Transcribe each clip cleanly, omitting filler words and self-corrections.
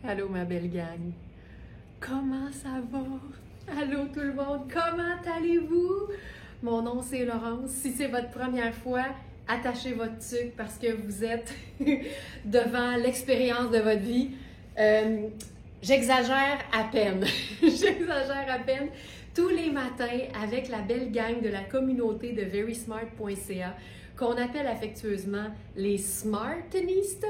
Allô ma belle gang, comment ça va? Allô tout le monde, comment allez-vous? Mon nom c'est Laurence, si c'est votre première fois, attachez votre tuque parce que vous êtes devant l'expérience de votre vie. J'exagère à peine, j'exagère à peine. Tous les matins avec la belle gang de la communauté de verysmart.ca qu'on appelle affectueusement les Smartanistas.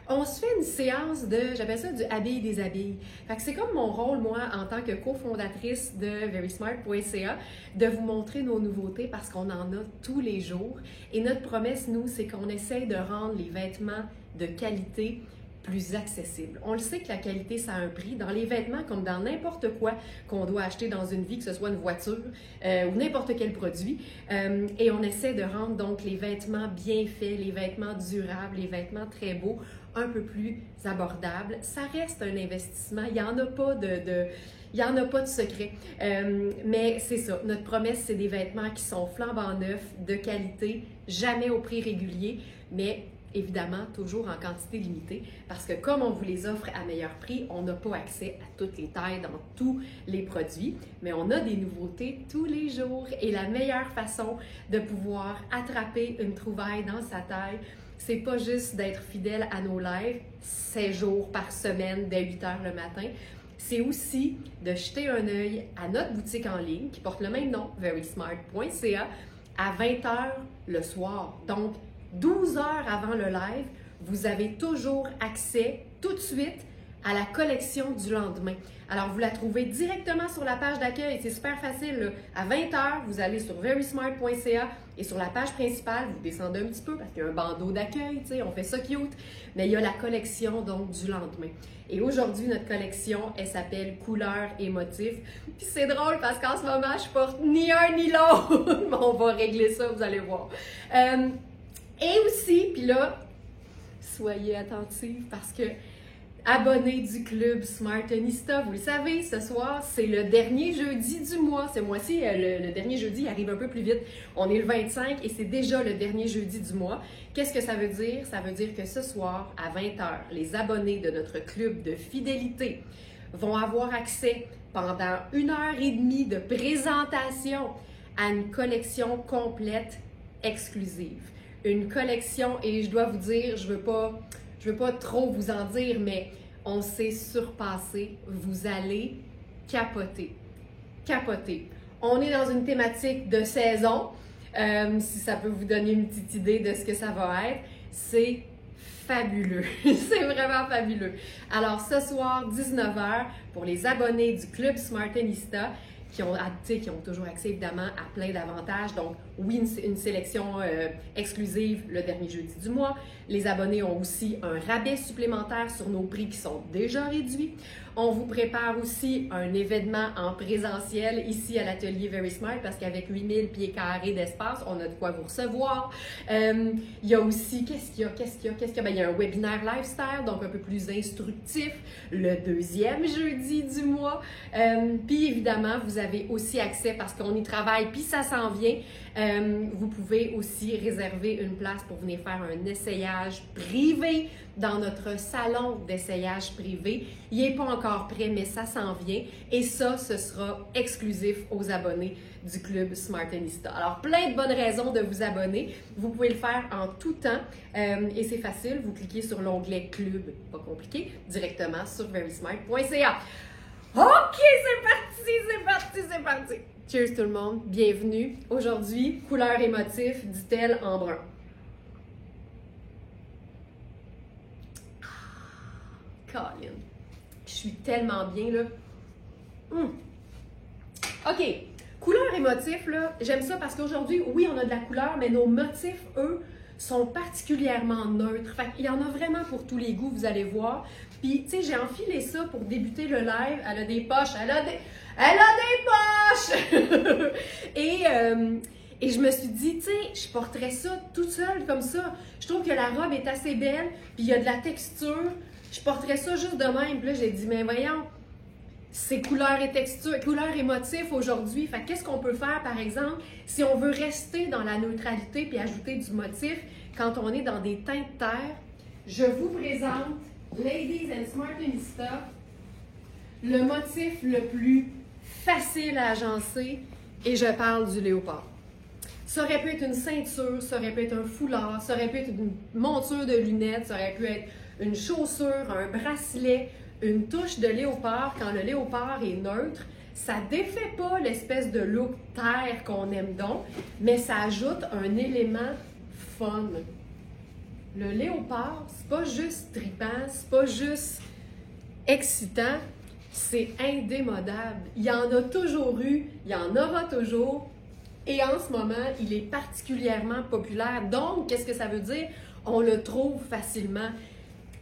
On se fait une séance de, j'appelle ça du habille des habilles. Fait que c'est comme mon rôle, moi, en tant que cofondatrice de verysmart.ca, de vous montrer nos nouveautés parce qu'on en a tous les jours. Et notre promesse, nous, c'est qu'on essaye de rendre les vêtements de qualité plus accessible. On le sait que la qualité, ça a un prix. Dans les vêtements, comme dans n'importe quoi qu'on doit acheter dans une vie, que ce soit une voiture ou n'importe quel produit. Et on essaie de rendre donc les vêtements bien faits, les vêtements durables, les vêtements très beaux, un peu plus abordables. Ça reste un investissement. Il n'y en a pas il n'y en a pas de secret. Mais c'est ça. Notre promesse, c'est des vêtements qui sont flambant neufs, de qualité, jamais au prix régulier, mais évidemment, toujours en quantité limitée, parce que comme on vous les offre à meilleur prix, on n'a pas accès à toutes les tailles dans tous les produits, mais on a des nouveautés tous les jours et la meilleure façon de pouvoir attraper une trouvaille dans sa taille, c'est pas juste d'être fidèle à nos lives 7 jours par semaine dès 8 heures le matin, c'est aussi de jeter un œil à notre boutique en ligne qui porte le même nom, verysmart.ca, à 20 h le soir. Donc, 12 heures avant le live, vous avez toujours accès tout de suite à la collection du lendemain. Alors, vous la trouvez directement sur la page d'accueil. C'est super facile, là. À 20 h, vous allez sur verysmart.ca et sur la page principale, vous descendez un petit peu parce qu'il y a un bandeau d'accueil, tu sais, on fait ça cute. Mais il y a la collection donc du lendemain. Et aujourd'hui, notre collection, elle s'appelle Couleurs et motifs. Puis c'est drôle parce qu'en ce moment, je porte ni un ni l'autre. On va régler ça, vous allez voir. Et aussi, puis là, soyez attentifs parce que abonnés du club Smartanista, vous le savez, ce soir, c'est le dernier jeudi du mois. Ce mois-ci, le dernier jeudi, il arrive un peu plus vite. On est le 25 et c'est déjà le dernier jeudi du mois. Qu'est-ce que ça veut dire? Ça veut dire que ce soir, à 20 h, les abonnés de notre club de fidélité vont avoir accès pendant 1h30 de présentation à une collection complète exclusive. Une collection, et je dois vous dire, je veux pas trop vous en dire, mais on s'est surpassé. Vous allez capoter. Capoter. On est dans une thématique de saison. Si ça peut vous donner une petite idée de ce que ça va être, c'est fabuleux. C'est vraiment fabuleux. Alors, ce soir, 19 h, pour les abonnés du Club Smartanista, qui ont toujours accès évidemment à plein d'avantages. Donc, oui, une sélection exclusive le dernier jeudi du mois. Les abonnés ont aussi un rabais supplémentaire sur nos prix qui sont déjà réduits. On vous prépare aussi un événement en présentiel ici à l'atelier Verysmart parce qu'avec 8000 pieds carrés d'espace, on a de quoi vous recevoir. Il y a aussi, qu'est-ce qu'il y a? Ben, il y a un webinaire lifestyle, donc un peu plus instructif, le deuxième jeudi du mois. Puis évidemment, vous avez aussi accès parce qu'on y travaille, puis ça s'en vient. Vous pouvez aussi réserver une place pour venir faire un essayage privé dans notre salon d'essayage privé. Il n'est pas encore prêt, mais ça s'en vient. Et ça, ce sera exclusif aux abonnés du Club Smartanista. Alors, plein de bonnes raisons de vous abonner. Vous pouvez le faire en tout temps. Et c'est facile, vous cliquez sur l'onglet Club, pas compliqué, directement sur verysmart.ca. OK, c'est parti! Cheers tout le monde, bienvenue. Aujourd'hui, couleurs et motifs, dit-elle en brun. Colin, je suis tellement bien là. OK, couleurs et motifs là, j'aime ça parce qu'aujourd'hui, oui, on a de la couleur, mais nos motifs, eux, sont particulièrement neutres. Fait qu'il y en a vraiment pour tous les goûts, vous allez voir. Puis, tu sais, j'ai enfilé ça pour débuter le live. Elle a des poches, elle a des poches! Et je me suis dit, tu sais, je porterais ça toute seule comme ça. Je trouve que la robe est assez belle, puis il y a de la texture. Je porterais ça juste de même. Puis là, j'ai dit, mais voyons, c'est couleur et texture, couleur et motif aujourd'hui. Fait qu'est-ce qu'on peut faire, par exemple, si on veut rester dans la neutralité puis ajouter du motif quand on est dans des teintes de terre? Je vous présente Ladies and Smartenista, le motif le plus facile à agencer, et je parle du léopard. Ça aurait pu être une ceinture, ça aurait pu être un foulard, ça aurait pu être une monture de lunettes, ça aurait pu être une chaussure, un bracelet, une touche de léopard. Quand le léopard est neutre, ça défait pas l'espèce de look terre qu'on aime donc, mais ça ajoute un élément fun. Le léopard, c'est pas juste trippant, c'est pas juste excitant, c'est indémodable. Il y en a toujours eu, il y en aura toujours, et en ce moment, il est particulièrement populaire. Donc, qu'est-ce que ça veut dire? On le trouve facilement.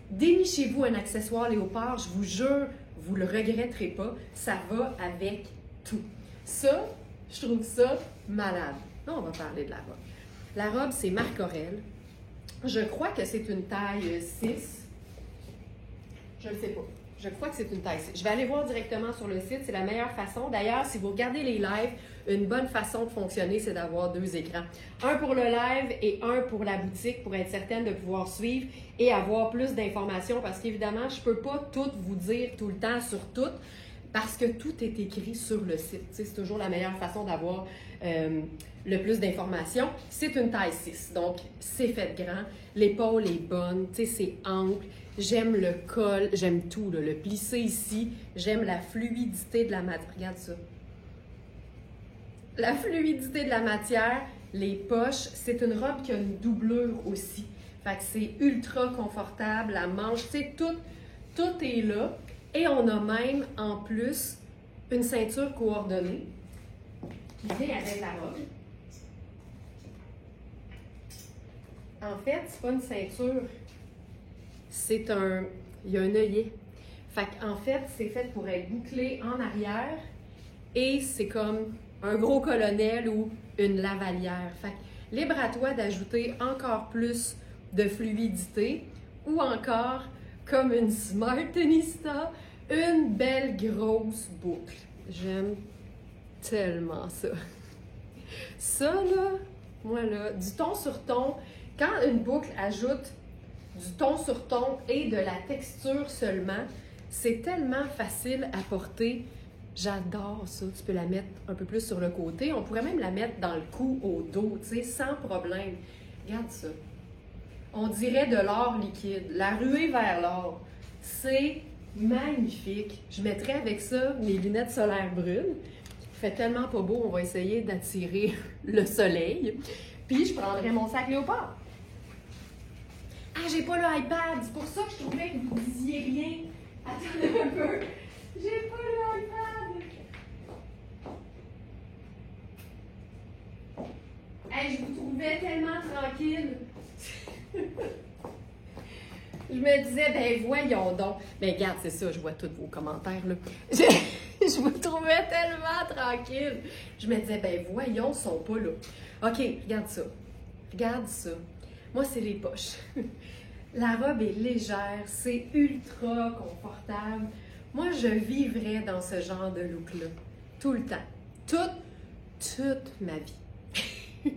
Dénichez-vous un accessoire léopard, je vous jure, vous le regretterez pas, ça va avec tout. Ça, je trouve ça malade. Là, on va parler de la robe. La robe, c'est Marc Aurèle. Je crois que c'est une taille 6. Je ne sais pas. Je crois que c'est une taille 6. Je vais aller voir directement sur le site, c'est la meilleure façon. D'ailleurs, si vous regardez les lives, une bonne façon de fonctionner, c'est d'avoir 2 écrans. Un pour le live et un pour la boutique pour être certaine de pouvoir suivre et avoir plus d'informations parce qu'évidemment, je ne peux pas tout vous dire tout le temps sur tout parce que tout est écrit sur le site. C'est toujours la meilleure façon d'avoir le plus d'informations. C'est une taille 6, donc c'est fait grand. L'épaule est bonne, c'est ample. J'aime le col, j'aime tout, là, le plissé ici. J'aime la fluidité de la matière. Regarde ça. La fluidité de la matière, les poches, c'est une robe qui a une doublure aussi. Fait que c'est ultra confortable, la manche, tout est là. Et on a même, en plus, une ceinture coordonnée qui vient avec la robe. En fait, c'est pas une ceinture, il y a un œillet. Fait qu'en fait, c'est fait pour être bouclé en arrière et c'est comme un gros colonel ou une lavalière. Fait que libre à toi d'ajouter encore plus de fluidité ou encore, comme une Smartenista, une belle grosse boucle. J'aime tellement ça. Ça, là, moi, là, du ton sur ton, quand une boucle ajoute du ton sur ton et de la texture seulement, c'est tellement facile à porter. J'adore ça. Tu peux la mettre un peu plus sur le côté. On pourrait même la mettre dans le cou, au dos, tu sais, sans problème. Regarde ça. On dirait de l'or liquide. La ruée vers l'or. C'est magnifique. Je mettrais avec ça mes lunettes solaires brunes. Il fait tellement pas beau, on va essayer d'attirer le soleil. Puis je prendrais mon sac léopard. Ah, j'ai pas le iPad. C'est pour ça que je trouvais que vous disiez rien. Attendez un peu. J'ai pas le iPad. Hey, je vous trouvais tellement tranquille. Je me disais, ben voyons donc. Mais regarde, c'est ça, je vois tous vos commentaires, là. Je vous trouvais tellement tranquille. Je me disais, ben voyons, ils sont pas là. OK, regarde ça. Regarde ça. Moi, c'est les poches. La robe est légère, c'est ultra confortable. Moi, je vivrais dans ce genre de look-là. Tout le temps. Toute ma vie.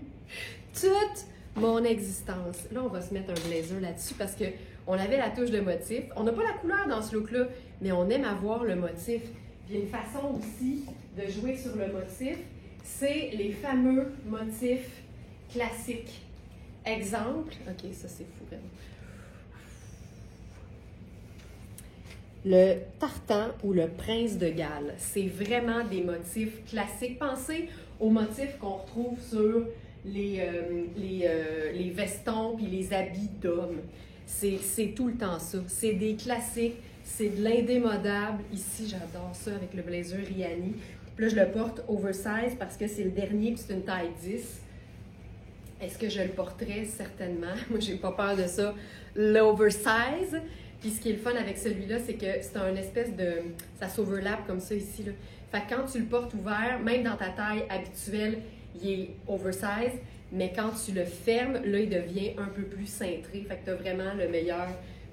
Toute mon existence. Là, on va se mettre un blazer là-dessus parce qu'on avait la touche de motif. On n'a pas la couleur dans ce look-là, mais on aime avoir le motif. Puis une façon aussi de jouer sur le motif, c'est les fameux motifs classiques. Exemple, OK, ça c'est fou, vraiment. Le tartan ou le prince de Galles, c'est vraiment des motifs classiques. Pensez aux motifs qu'on retrouve sur les vestons puis les habits d'hommes. C'est tout le temps ça. C'est des classiques, c'est de l'indémodable. Ici, j'adore ça avec le blazer Rihanni. Puis là, je le porte oversize parce que c'est le dernier puis c'est une taille 10. Est-ce que je le porterais? Certainement. Moi, j'ai pas peur de ça. L'oversize. Puis ce qui est le fun avec celui-là, c'est que c'est un espèce de... Ça s'overlap comme ça ici, là. Fait que quand tu le portes ouvert, même dans ta taille habituelle, il est oversize. Mais quand tu le fermes, là, il devient un peu plus cintré. Fait que tu as vraiment le meilleur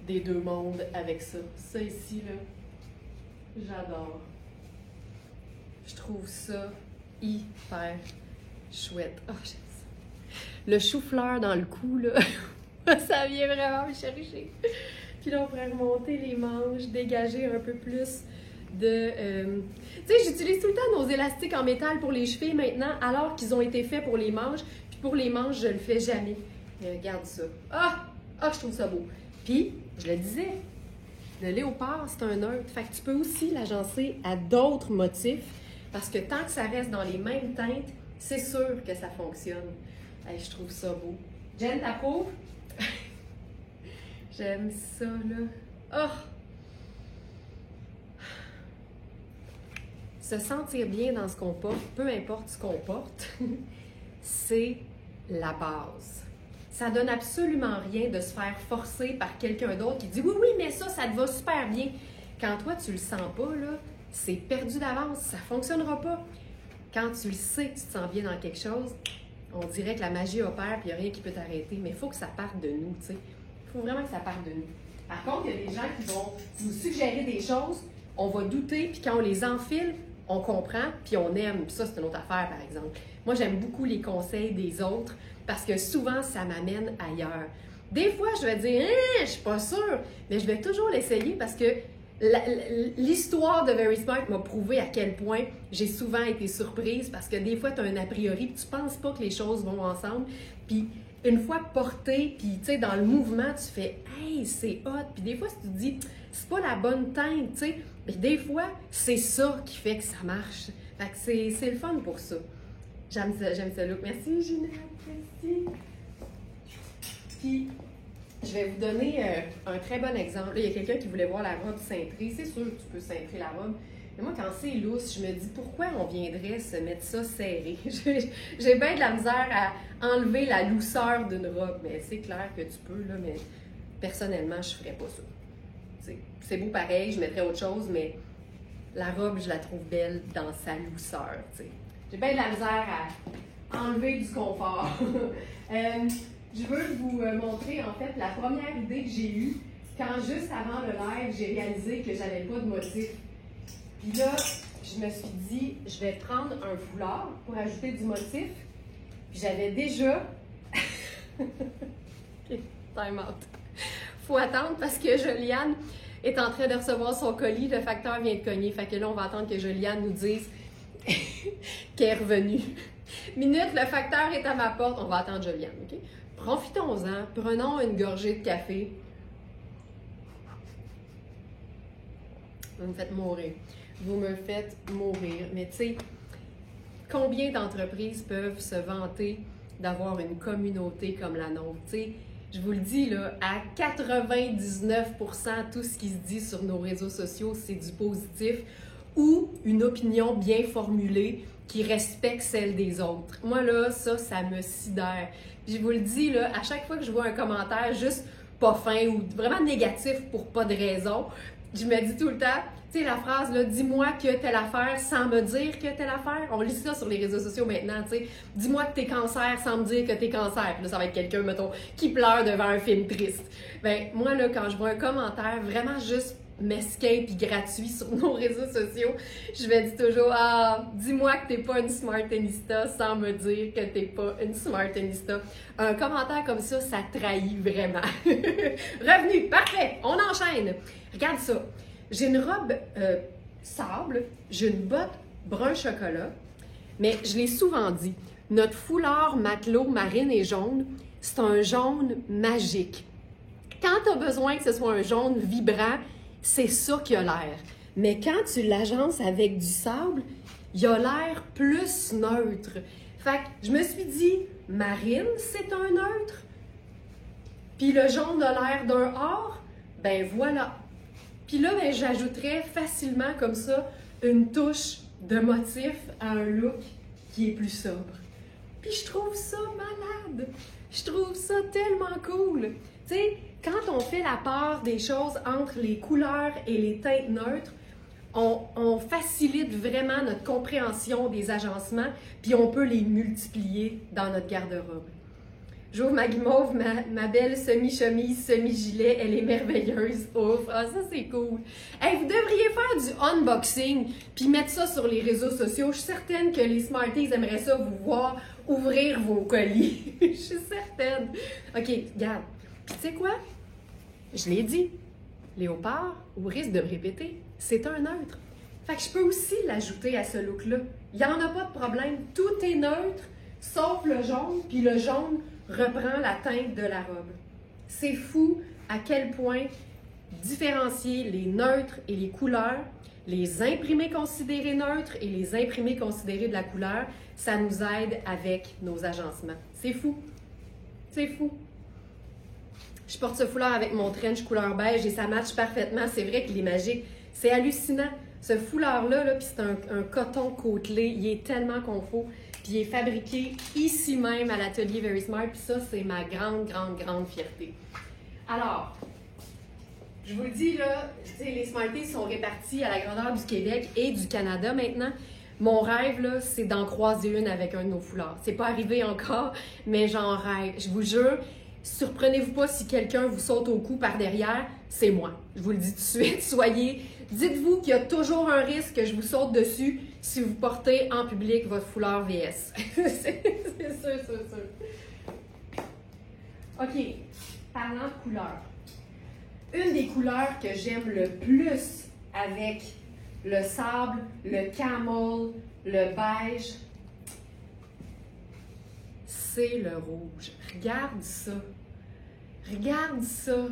des deux mondes avec ça. Ça ici, là, j'adore. Je trouve ça hyper chouette. Oh, j'aime ça. Le chou-fleur dans le cou, là, ça vient vraiment me chercher. Puis là, on pourrait remonter les manches, dégager un peu plus de... Tu sais, j'utilise tout le temps nos élastiques en métal pour les chevilles maintenant, alors qu'ils ont été faits pour les manches. Puis pour les manches, je le fais jamais. Mais regarde ça. Ah! Ah, je trouve ça beau. Puis, je le disais, le léopard, c'est un neutre. Fait que tu peux aussi l'agencer à d'autres motifs, parce que tant que ça reste dans les mêmes teintes, c'est sûr que ça fonctionne. Hey, je trouve ça beau. Jen, t'approuves? J'aime ça, là. Oh! Se sentir bien dans ce qu'on porte, peu importe ce qu'on porte, c'est la base. Ça donne absolument rien de se faire forcer par quelqu'un d'autre qui dit « Oui, oui, mais ça te va super bien. » Quand toi, tu le sens pas, là, c'est perdu d'avance, ça fonctionnera pas. Quand tu le sais que tu te sens bien dans quelque chose, on dirait que la magie opère et il n'y a rien qui peut t'arrêter, mais il faut que ça parte de nous, tu sais. Il faut vraiment que ça parte de nous. Par contre, il y a des gens qui vont nous suggérer des choses, on va douter, puis quand on les enfile, on comprend, puis on aime. Puis ça, c'est une autre affaire, par exemple. Moi, j'aime beaucoup les conseils des autres parce que souvent, ça m'amène ailleurs. Des fois, je vais dire « je suis pas sûre », mais je vais toujours l'essayer parce que l'histoire de Very Smart m'a prouvé à quel point j'ai souvent été surprise parce que des fois, tu as un a priori, puis tu penses pas que les choses vont ensemble. Puis une fois porté, puis tu sais, dans le mouvement, tu fais « hey, c'est hot ». Puis des fois, si tu te dis « c'est pas la bonne teinte », tu sais, mais des fois, c'est ça qui fait que ça marche. Fait que c'est le fun pour ça. J'aime ça, look. Merci, Ginette. Merci. Puis, je vais vous donner un très bon exemple. Là, il y a quelqu'un qui voulait voir la robe cintrée. C'est sûr que tu peux cintrer la robe. Mais moi, quand c'est lousse, je me dis pourquoi on viendrait se mettre ça serré? J'ai bien de la misère à enlever la douceur d'une robe. Mais c'est clair que tu peux, là, mais personnellement, je ne ferais pas ça. C'est beau pareil, je mettrais autre chose, mais la robe, je la trouve belle dans sa douceur. J'ai bien de la misère à enlever du confort. Je veux vous montrer en fait la première idée que j'ai eue quand juste avant le live, j'ai réalisé que j'avais pas de motif. Puis là, je me suis dit, je vais prendre un foulard pour ajouter du motif. Puis j'avais déjà... OK, time out. Faut attendre parce que Joliane est en train de recevoir son colis. Le facteur vient de cogner. Fait que là, on va attendre que Joliane nous dise qu'elle est revenue. Minute, le facteur est à ma porte. On va attendre Joliane, OK? Profitons-en. Prenons une gorgée de café. Vous me faites mourir. Vous me faites mourir. Mais tu sais, combien d'entreprises peuvent se vanter d'avoir une communauté comme la nôtre? Tu sais, je vous le dis, là, à 99%, tout ce qui se dit sur nos réseaux sociaux, c'est du positif ou une opinion bien formulée qui respecte celle des autres. Moi, là, ça me sidère. Puis je vous le dis, là, à chaque fois que je vois un commentaire juste pas fin ou vraiment négatif pour pas de raison, je me dis tout le temps, tu sais, la phrase, là, dis-moi que telle affaire sans me dire que telle affaire. On lit ça sur les réseaux sociaux maintenant, tu sais. Dis-moi que t'es cancer sans me dire que t'es cancer. Puis là, ça va être quelqu'un, mettons, qui pleure devant un film triste. Ben, moi, là, quand je vois un commentaire vraiment juste mesquin puis gratuit sur nos réseaux sociaux, je me dis toujours, dis-moi que t'es pas une smartenista sans me dire que t'es pas une smartenista. Un commentaire comme ça trahit vraiment. Revenu, parfait, on enchaîne. Regarde ça. J'ai une robe sable, j'ai une botte brun chocolat, mais je l'ai souvent dit, notre foulard matelot marine et jaune, c'est un jaune magique. Quand tu as besoin que ce soit un jaune vibrant, c'est ça qui a l'air. Mais quand tu l'agences avec du sable, il a l'air plus neutre. Fait que je me suis dit, marine, c'est un neutre. Puis le jaune a l'air d'un or, ben voilà. Puis là, ben, j'ajouterais facilement comme ça une touche de motif à un look qui est plus sobre. Puis je trouve ça malade. Je trouve ça tellement cool. Tu sais, quand on fait la part des choses entre les couleurs et les teintes neutres, on facilite vraiment notre compréhension des agencements, puis on peut les multiplier dans notre garde-robe. J'ouvre ma guimauve, ma belle semi-chemise, semi-gilet, elle est merveilleuse. Ouf, ça c'est cool. Hey, vous devriez faire du unboxing puis mettre ça sur les réseaux sociaux. Je suis certaine que les Smarties aimeraient ça vous voir ouvrir vos colis. Je suis certaine. OK, regarde. Puis tu sais quoi? Je l'ai dit. léopard, au risque de me répéter, c'est un neutre. Fait que je peux aussi l'ajouter à ce look-là. Il n'y en a pas de problème. Tout est neutre, sauf le jaune, puis le jaune reprend la teinte de la robe. C'est fou à quel point différencier les neutres et les couleurs, les imprimés considérés neutres et les imprimés considérés de la couleur, ça nous aide avec nos agencements. C'est fou. C'est fou. Je porte ce foulard avec mon trench couleur beige et ça matche parfaitement. C'est vrai qu'il est magique. C'est hallucinant. Ce foulard-là, là, puis c'est un coton côtelé. Il est tellement confort. Puis il est fabriqué ici même à l'atelier Very Smart. Puis ça, c'est ma grande, grande, grande fierté. Alors, je vous le dis, là, les Smarties sont répartis à la grandeur du Québec et du Canada maintenant. Mon rêve, là, c'est d'en croiser une avec un de nos foulards. C'est pas arrivé encore, mais j'en rêve. Je vous jure, surprenez-vous pas si quelqu'un vous saute au cou par derrière, c'est moi. Je vous le dis tout de suite, dites-vous qu'il y a toujours un risque que je vous saute dessus si vous portez en public votre foulard VS. c'est sûr. OK, parlant de couleurs. Une des couleurs que j'aime le plus avec le sable, le camel, le beige, c'est le rouge. Regarde ça. Regarde ça.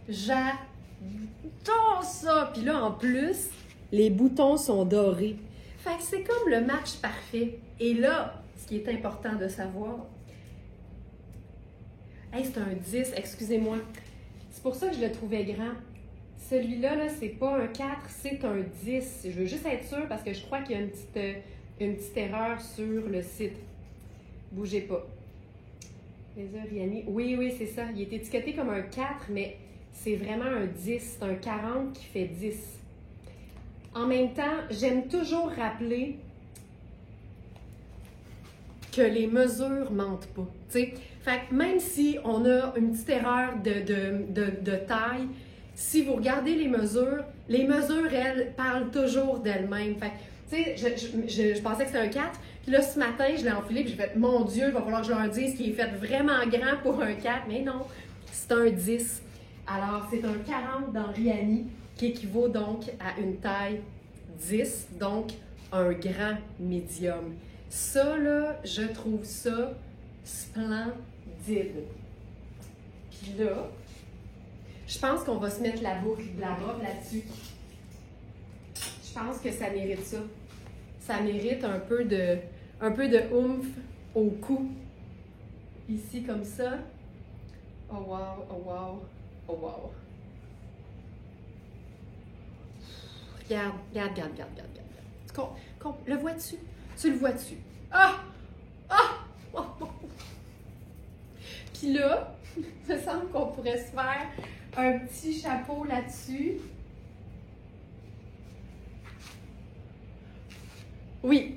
J'adore ça. Puis là, en plus, les boutons sont dorés. Fait que c'est comme le match parfait. Et là, ce qui est important de savoir, hey, c'est un 10, excusez-moi. C'est pour ça que je le trouvais grand. Celui-là, -là, c'est pas un 4, c'est un 10. Je veux juste être sûre parce que je crois qu'il y a une petite erreur sur le site. Bougez pas. Oui, c'est ça. Il est étiqueté comme un 4, mais c'est vraiment un 10. C'est un 40 qui fait 10. En même temps, j'aime toujours rappeler que les mesures mentent pas. T'sais? Fait que même si on a une petite erreur de taille, si vous regardez les mesures, elles, parlent toujours d'elles-mêmes. Fait que, tu sais, je pensais que c'était un 4, puis là, ce matin, je l'ai enfilé, puis j'ai fait, mon Dieu, il va falloir que je leur dise qu'il est fait vraiment grand pour un 4, mais non, c'est un 10. Alors, c'est un 40 dans Riani, qui équivaut donc à une taille 10, donc un grand médium. Ça, là, je trouve ça splendide. Puis là, je pense qu'on va se mettre la boucle de la robe là-dessus. Je pense que ça mérite ça. Ça mérite un peu de oomph au cou. Ici, comme ça. Oh wow, oh wow, oh wow. Regarde. Le vois-tu? Tu le vois-tu? Ah! Oh! Puis là, il me semble qu'on pourrait se faire un petit chapeau là-dessus. Oui.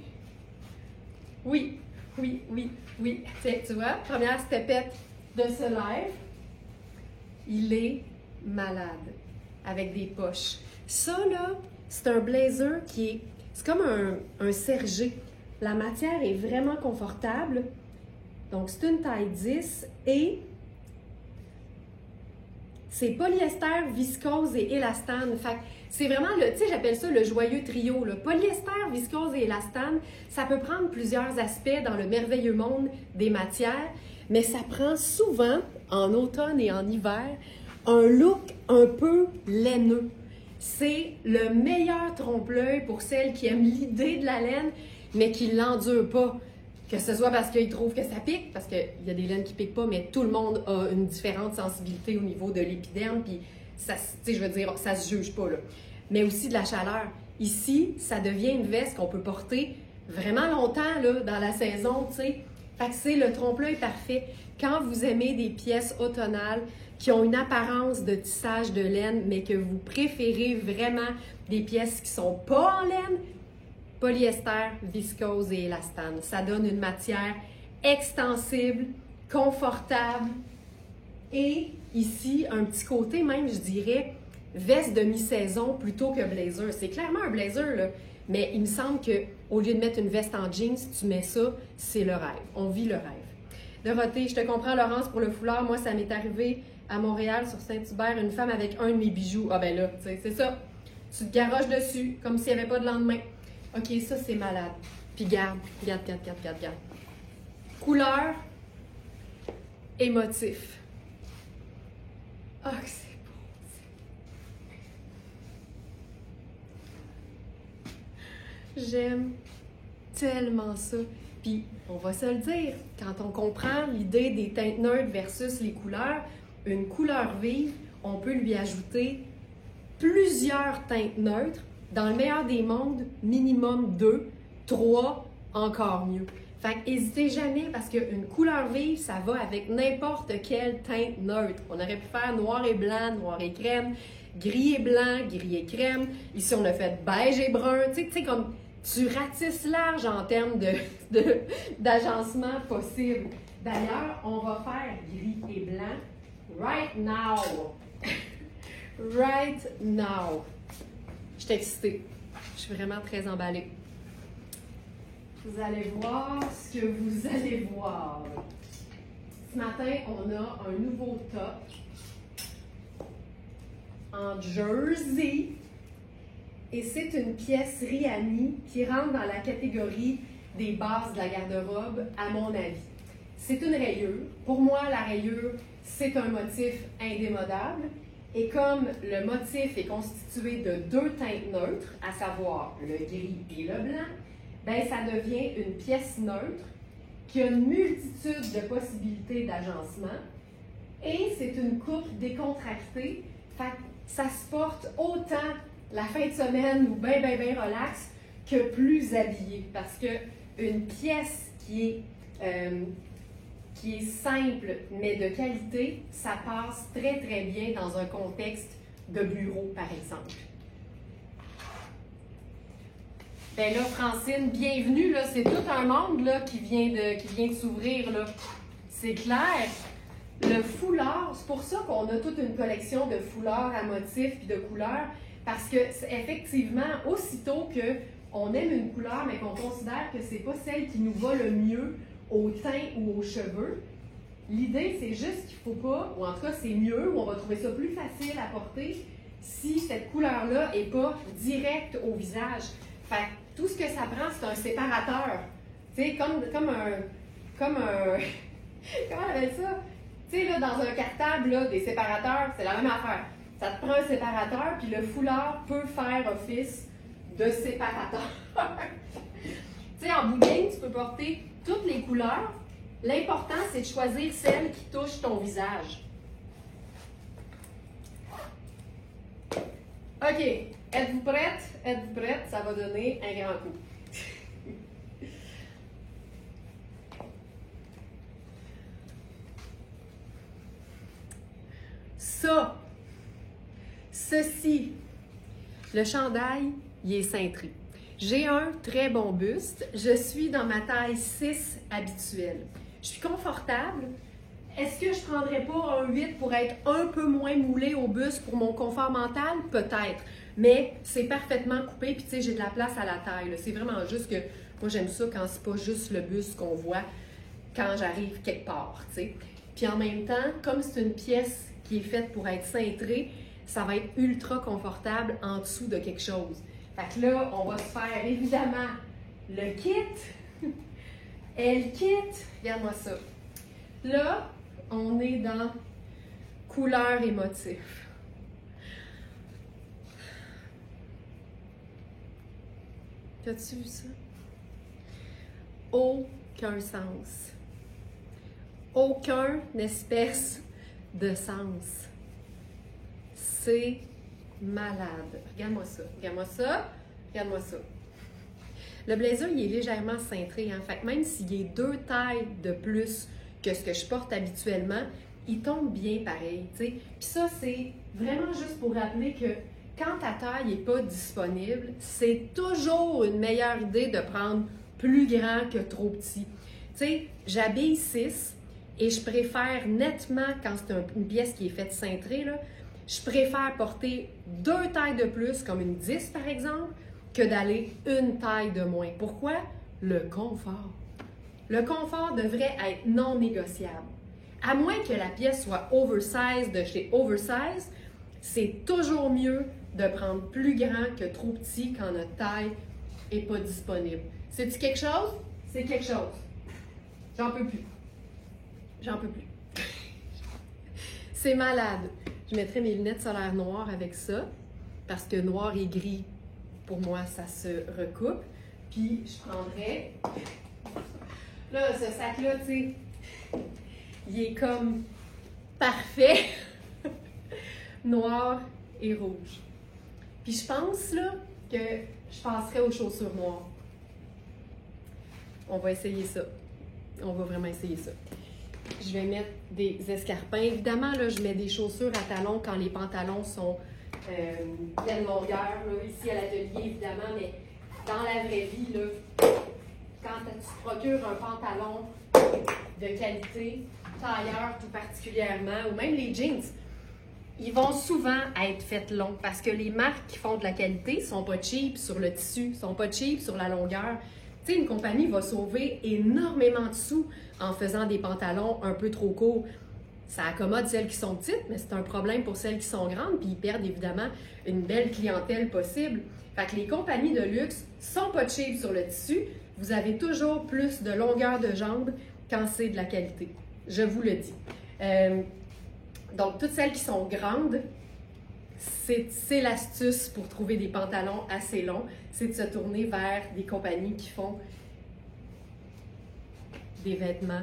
Tiens, tu vois, première stepette de ce live. Il est malade, avec des poches. Ça, là, c'est un blazer c'est comme un sergé. La matière est vraiment confortable. Donc, c'est une taille 10 et c'est polyester, viscose et élastane. Fait que c'est vraiment, tu sais, j'appelle ça le joyeux trio. Là. Polyester, viscose et élastane, ça peut prendre plusieurs aspects dans le merveilleux monde des matières, mais ça prend souvent, en automne et en hiver, un look un peu laineux. C'est le meilleur trompe-l'œil pour celles qui aiment l'idée de la laine, mais qui ne l'endurent pas. Que ce soit parce qu'ils trouvent que ça pique, parce qu'il y a des laines qui ne piquent pas, mais tout le monde a une différente sensibilité au niveau de l'épiderme, puis ça, je veux dire, ça se juge pas, là. Mais aussi de la chaleur. Ici, ça devient une veste qu'on peut porter vraiment longtemps, là, dans la saison, tu sais. Fait que c'est le trompe-l'œil parfait. Quand vous aimez des pièces automnales qui ont une apparence de tissage de laine, mais que vous préférez vraiment des pièces qui sont pas en laine, polyester, viscose et élastane. Ça donne une matière extensible, confortable et ici, un petit côté même, je dirais, veste de mi-saison plutôt que blazer. C'est clairement un blazer, là, mais il me semble qu'au lieu de mettre une veste en jeans, tu mets ça, c'est le rêve. On vit le rêve. Dorothée, je te comprends, Laurence, pour le foulard. Moi, ça m'est arrivé à Montréal, sur Saint-Hubert, une femme avec un de mes bijoux. Ah ben là, tu sais, c'est ça. Tu te garoches dessus, comme s'il n'y avait pas de lendemain. OK, ça, c'est malade. Puis garde. Couleur, émotif. Ah, que c'est beau. J'aime tellement ça. Puis, on va se le dire, quand on comprend l'idée des teintes neutres versus les couleurs, une couleur vive, on peut lui ajouter plusieurs teintes neutres. Dans le meilleur des mondes, minimum 2, 3, encore mieux. Fait que n'hésitez jamais parce qu'une couleur vive, ça va avec n'importe quelle teinte neutre. On aurait pu faire noir et blanc, noir et crème, gris et blanc, gris et crème. Ici, on a fait beige et brun. Tu sais, comme tu ratisses large en termes d'agencement possible. D'ailleurs, on va faire gris et blanc right now. Right now. Je suis excitée. Je suis vraiment très emballée. Vous allez voir ce que vous allez voir. Ce matin, on a un nouveau top en jersey. Et c'est une pièce Rihanna qui rentre dans la catégorie des bases de la garde-robe, à mon avis. C'est une rayure. Pour moi, la rayure, c'est un motif indémodable. Et comme le motif est constitué de 2 teintes neutres, à savoir le gris et le blanc, ben ça devient une pièce neutre qui a une multitude de possibilités d'agencement. Et c'est une coupe décontractée. Fait que ça se porte autant la fin de semaine ou bien relax que plus habillé. Parce qu'une pièce qui est simple mais de qualité, ça passe très bien dans un contexte de bureau, par exemple. Ben là, Francine, bienvenue, là, c'est tout un monde là, qui vient de s'ouvrir. Là. C'est clair. Le foulard, c'est pour ça qu'on a toute une collection de foulards à motifs et de couleurs, parce que effectivement, aussitôt qu'on aime une couleur, mais qu'on considère que c'est pas celle qui nous va le mieux au teint ou aux cheveux, l'idée, c'est juste qu'il ne faut pas, ou en tout cas, c'est mieux, ou on va trouver ça plus facile à porter si cette couleur-là n'est pas directe au visage. Fait que tout ce que ça prend, c'est un séparateur. Tu sais, comme un comment on appelle ça? Tu sais, là, dans un cartable, là, des séparateurs, c'est la même affaire. Ça te prend un séparateur, puis le foulard peut faire office de séparateur. Tu sais, en bout de ligne, tu peux porter toutes les couleurs. L'important, c'est de choisir celle qui touche ton visage. OK. Êtes-vous prête? Êtes-vous prête? Ça va donner un grand coup. Ceci, le chandail, il est cintré. J'ai un très bon buste. Je suis dans ma taille 6 habituelle. Je suis confortable. Est-ce que je ne prendrais pas un 8 pour être un peu moins moulé au buste pour mon confort mental? Peut-être. Mais c'est parfaitement coupé. Puis tu sais, j'ai de la place à la taille. C'est vraiment juste que moi, j'aime ça quand c'est pas juste le buste qu'on voit quand j'arrive quelque part. T'sais. Puis en même temps, comme c'est une pièce qui est faite pour être cintrée, ça va être ultra confortable en dessous de quelque chose. Fait que là, on va se faire évidemment le kit. Elle kit. Regarde-moi ça. Là, on est dans couleur et motif. As-tu vu ça? Aucun sens. Aucun espèce de sens. C'est malade. Regarde-moi ça. Regarde-moi ça. Regarde-moi ça. Le blazer, il est légèrement cintré. Hein? Fait que même s'il est 2 tailles de plus que ce que je porte habituellement, il tombe bien pareil. T'sais. Puis ça, c'est vraiment juste pour rappeler que quand ta taille n'est pas disponible, c'est toujours une meilleure idée de prendre plus grand que trop petit. Tu sais, j'habille 6 et je préfère nettement, quand c'est une pièce qui est faite cintrée, là, je préfère porter 2 tailles de plus, comme une 10 par exemple, que d'aller une taille de moins. Pourquoi? Le confort. Le confort devrait être non négociable. À moins que la pièce soit oversize de chez Oversize, c'est toujours mieux de prendre plus grand que trop petit quand notre taille n'est pas disponible. C'est-tu quelque chose? C'est quelque chose. J'en peux plus. J'en peux plus. C'est malade. Je mettrais mes lunettes solaires noires avec ça, parce que noir et gris, pour moi, ça se recoupe. Puis, je prendrais... Là, ce sac-là, tu sais, il est comme parfait. Noir et rouge. Puis, je pense, là, que je passerais aux chaussures noires. On va essayer ça. On va vraiment essayer ça. Je vais mettre des escarpins. Évidemment, là, je mets des chaussures à talons quand les pantalons sont pleine longueur. Là, ici à l'atelier, évidemment, mais dans la vraie vie, là, quand tu te procures un pantalon de qualité, tailleur tout particulièrement, ou même les jeans, ils vont souvent être faits longs parce que les marques qui font de la qualité sont pas cheap sur le tissu, sont pas cheap sur la longueur. Tu sais, une compagnie va sauver énormément de sous en faisant des pantalons un peu trop courts. Ça accommode celles qui sont petites, mais c'est un problème pour celles qui sont grandes, puis ils perdent évidemment une belle clientèle possible. Fait que les compagnies de luxe sont pas cheap sur le tissu. Vous avez toujours plus de longueur de jambe quand c'est de la qualité. Je vous le dis. Donc, toutes celles qui sont grandes, c'est l'astuce pour trouver des pantalons assez longs, c'est de se tourner vers des compagnies qui font des vêtements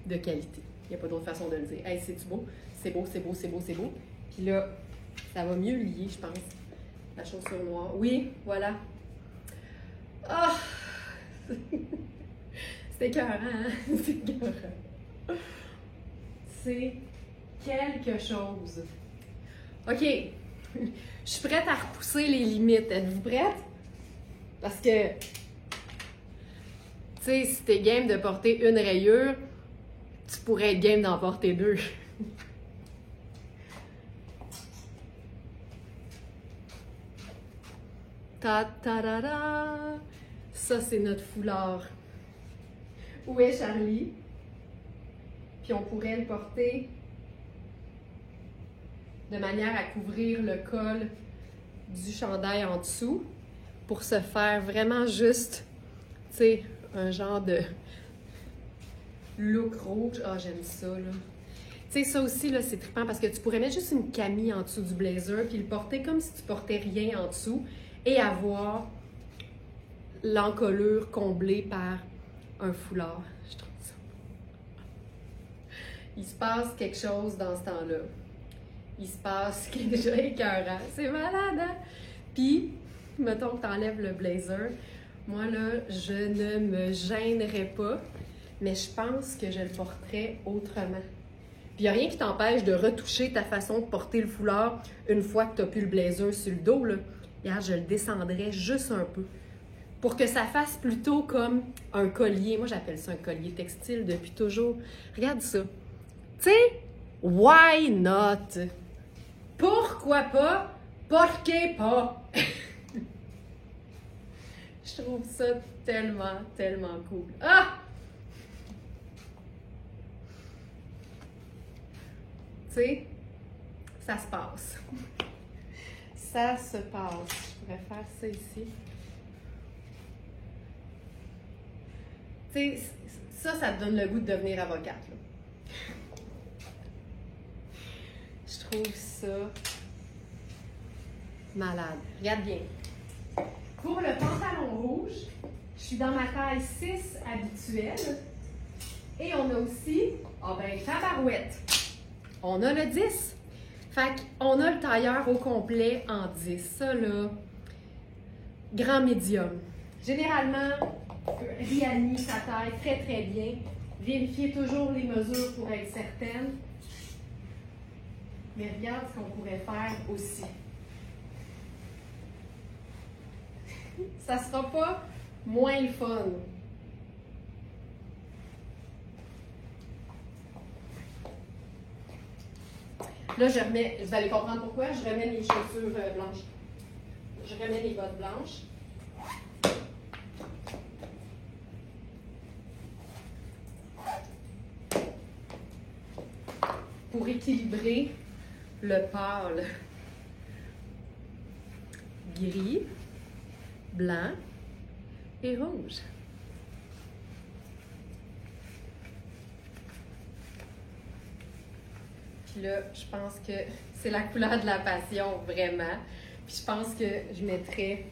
de qualité. Il n'y a pas d'autre façon de le dire. Hey, c'est-tu beau? C'est beau, c'est beau, c'est beau, c'est beau. Puis là, ça va mieux lier, je pense. La chaussure noire. Oui, voilà. Ah! C'est écœurant, hein? C'est écœurant. C'est quelque chose. OK. Je suis prête à repousser les limites. Êtes-vous prête? Parce que, tu sais, si t'es game de porter une rayure, tu pourrais être game d'en porter deux. Ta-ta-da-da! Ça, c'est notre foulard. Où est Charlie? Puis on pourrait le porter de manière à couvrir le col du chandail en dessous pour se faire vraiment juste, tu sais, un genre de look rouge. Ah, j'aime ça, là. Tu sais, ça aussi, là, c'est trippant parce que tu pourrais mettre juste une camille en dessous du blazer puis le porter comme si tu portais rien en dessous et avoir l'encolure comblée par un foulard. Je trouve ça. Il se passe quelque chose dans ce temps-là. Il se passe quelque chose d'écœurant. C'est malade, hein? Puis, mettons que tu enlèves le blazer. Moi, là, je ne me gênerais pas, mais je pense que je le porterais autrement. Puis, il n'y a rien qui t'empêche de retoucher ta façon de porter le foulard une fois que tu n'as plus le blazer sur le dos, là. Regarde, je le descendrais juste un peu pour que ça fasse plutôt comme un collier. Moi, j'appelle ça un collier textile depuis toujours. Regarde ça. Tu sais, why not? Pourquoi pas? Pourquoi pas? Je trouve ça tellement, tellement cool. Ah! Tu sais, ça se passe. Ça se passe. Je pourrais faire ça ici. Tu sais, ça te donne le goût de devenir avocate, là. Je trouve ça malade. Regarde bien. Pour le pantalon rouge, je suis dans ma taille 6 habituelle. Et on a aussi, tabarouette. On a le 10. Fait qu'on a le tailleur au complet en 10. Ça, là, grand médium. Généralement, réaligne sa taille très, très bien. Vérifiez toujours les mesures pour être certaine. Mais regarde ce qu'on pourrait faire aussi. Ça ne sera pas moins le fun. Là, je remets, vous allez comprendre pourquoi, je remets mes chaussures blanches. Je remets les bottes blanches. pour équilibrer le pâle. Gris, blanc et rouge. Puis là, je pense que c'est la couleur de la passion, vraiment. Puis je pense que je mettrais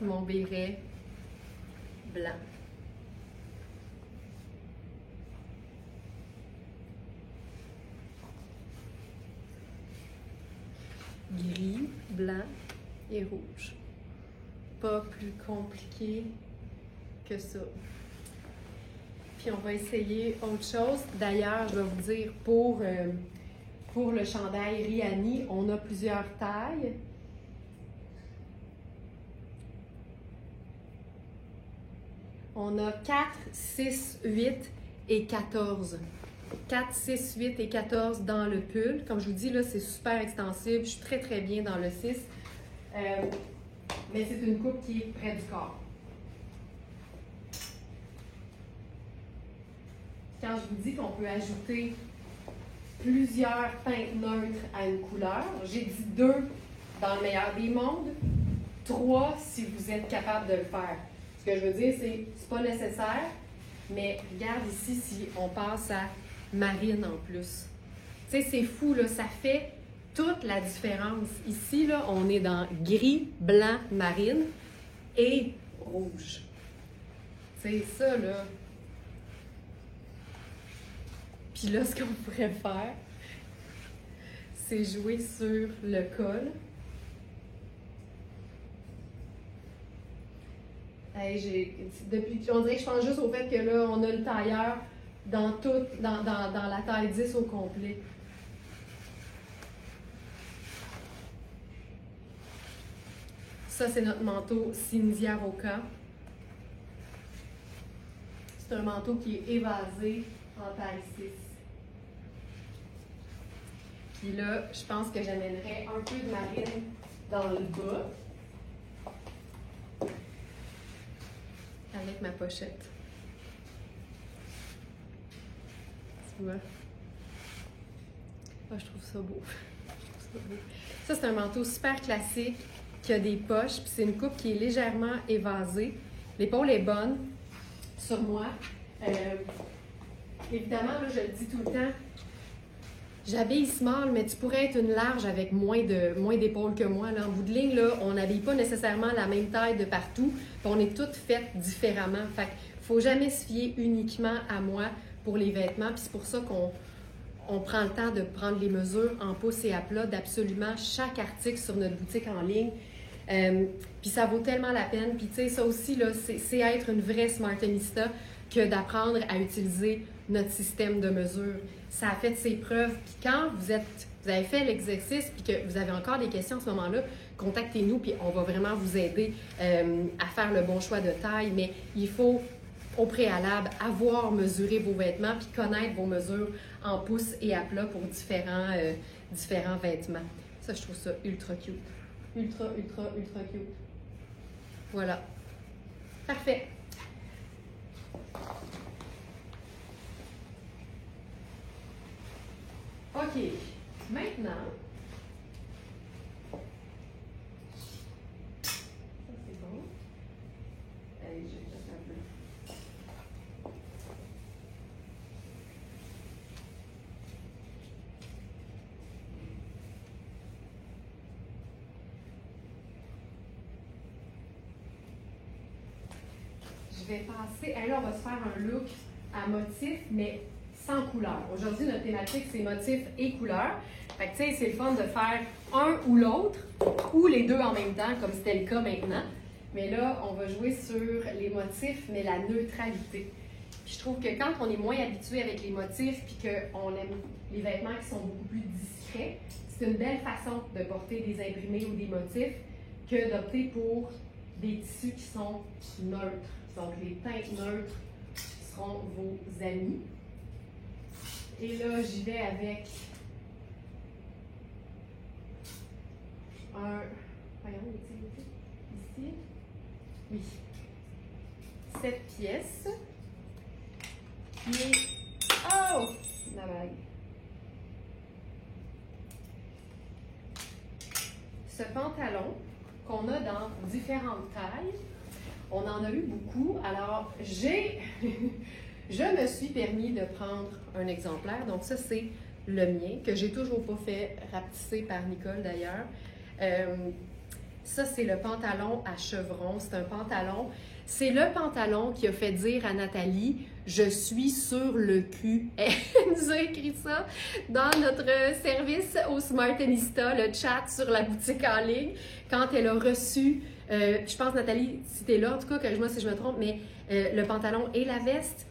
mon béret blanc. Gris, blanc et rouge. Pas plus compliqué que ça. Puis on va essayer autre chose. D'ailleurs, je vais vous dire, pour le chandail Rihanni, on a plusieurs tailles. On a 4, 6, 8 et 14. 4, 6, 8 et 14 dans le pull. Comme je vous dis, là, c'est super extensible. Je suis très, très bien dans le 6. Mais c'est une coupe qui est près du corps. Quand je vous dis qu'on peut ajouter plusieurs teintes neutres à une couleur, j'ai dit 2 dans le meilleur des mondes, 3 si vous êtes capable de le faire. Ce que je veux dire, c'est pas nécessaire, mais regarde ici si on passe à marine en plus. Tu sais, c'est fou, là, ça fait toute la différence. Ici, là, on est dans gris, blanc, marine et rouge. C'est ça, là. Puis là, ce qu'on pourrait faire, c'est jouer sur le col. Hey, on dirait que je pense juste au fait que là, on a le tailleur dans la taille 10 au complet. Ça, c'est notre manteau Cynthia Roca. C'est un manteau qui est évasé en taille 6. Puis là, je pense que j'amènerais un peu de marine dans le bas. Avec ma pochette. Tu vois? Oh, je trouve ça beau. Ça, c'est un manteau super classique qui a des poches, puis c'est une coupe qui est légèrement évasée. L'épaule est bonne sur moi. Évidemment, là, je le dis tout le temps, j'habille small, mais tu pourrais être une large avec moins d'épaules que moi. Là. En bout de ligne, là, on n'habille pas nécessairement la même taille de partout, puis on est toutes faites différemment. Fait qu'il ne faut jamais se fier uniquement à moi pour les vêtements, puis c'est pour ça qu'on prend le temps de prendre les mesures en pouces et à plat d'absolument chaque article sur notre boutique en ligne. Puis ça vaut tellement la peine. Puis tu sais, ça aussi, là, c'est être une vraie Smartenista que d'apprendre à utiliser notre système de mesure. Ça a fait ses preuves. Puis quand vous avez fait l'exercice puis que vous avez encore des questions à ce moment-là, contactez-nous puis on va vraiment vous aider à faire le bon choix de taille. Mais il faut, au préalable, avoir mesuré vos vêtements puis connaître vos mesures en pouces et à plat pour différents vêtements. Ça, je trouve ça ultra cute. Ultra, ultra, ultra cute. Voilà. Parfait. OK. Maintenant, ça c'est bon. Allez, je vais juste un peu. Je vais passer. Alors, on va se faire un look à motif, mais sans couleur. Aujourd'hui, notre thématique, c'est motifs et couleurs. Fait que, tu sais, c'est le fun de faire un ou l'autre, ou les deux en même temps, comme c'était le cas maintenant. Mais là, on va jouer sur les motifs, mais la neutralité. Puis je trouve que quand on est moins habitué avec les motifs, puis qu'on aime les vêtements qui sont beaucoup plus discrets, c'est une belle façon de porter des imprimés ou des motifs que d'opter pour des tissus qui sont neutres. Donc, les teintes neutres seront vos amis. Et là, j'y vais avec un... Voyons, ici. ici. Oui. 7 pièces. Qui est... Oh! La bague. Ce pantalon qu'on a dans différentes tailles, on en a eu beaucoup. Alors, je me suis permis de prendre un exemplaire. Donc, ça, c'est le mien, que j'ai toujours pas fait rapetisser par Nicole d'ailleurs. Ça, c'est le pantalon à chevrons. C'est un pantalon. C'est le pantalon qui a fait dire à Nathalie « Je suis sur le cul ». Elle nous a écrit ça dans notre service au Smartenista, le chat sur la boutique en ligne, quand elle a reçu, je pense Nathalie, si t'es là, en tout cas, corrige-moi si je me trompe, mais le pantalon et la veste.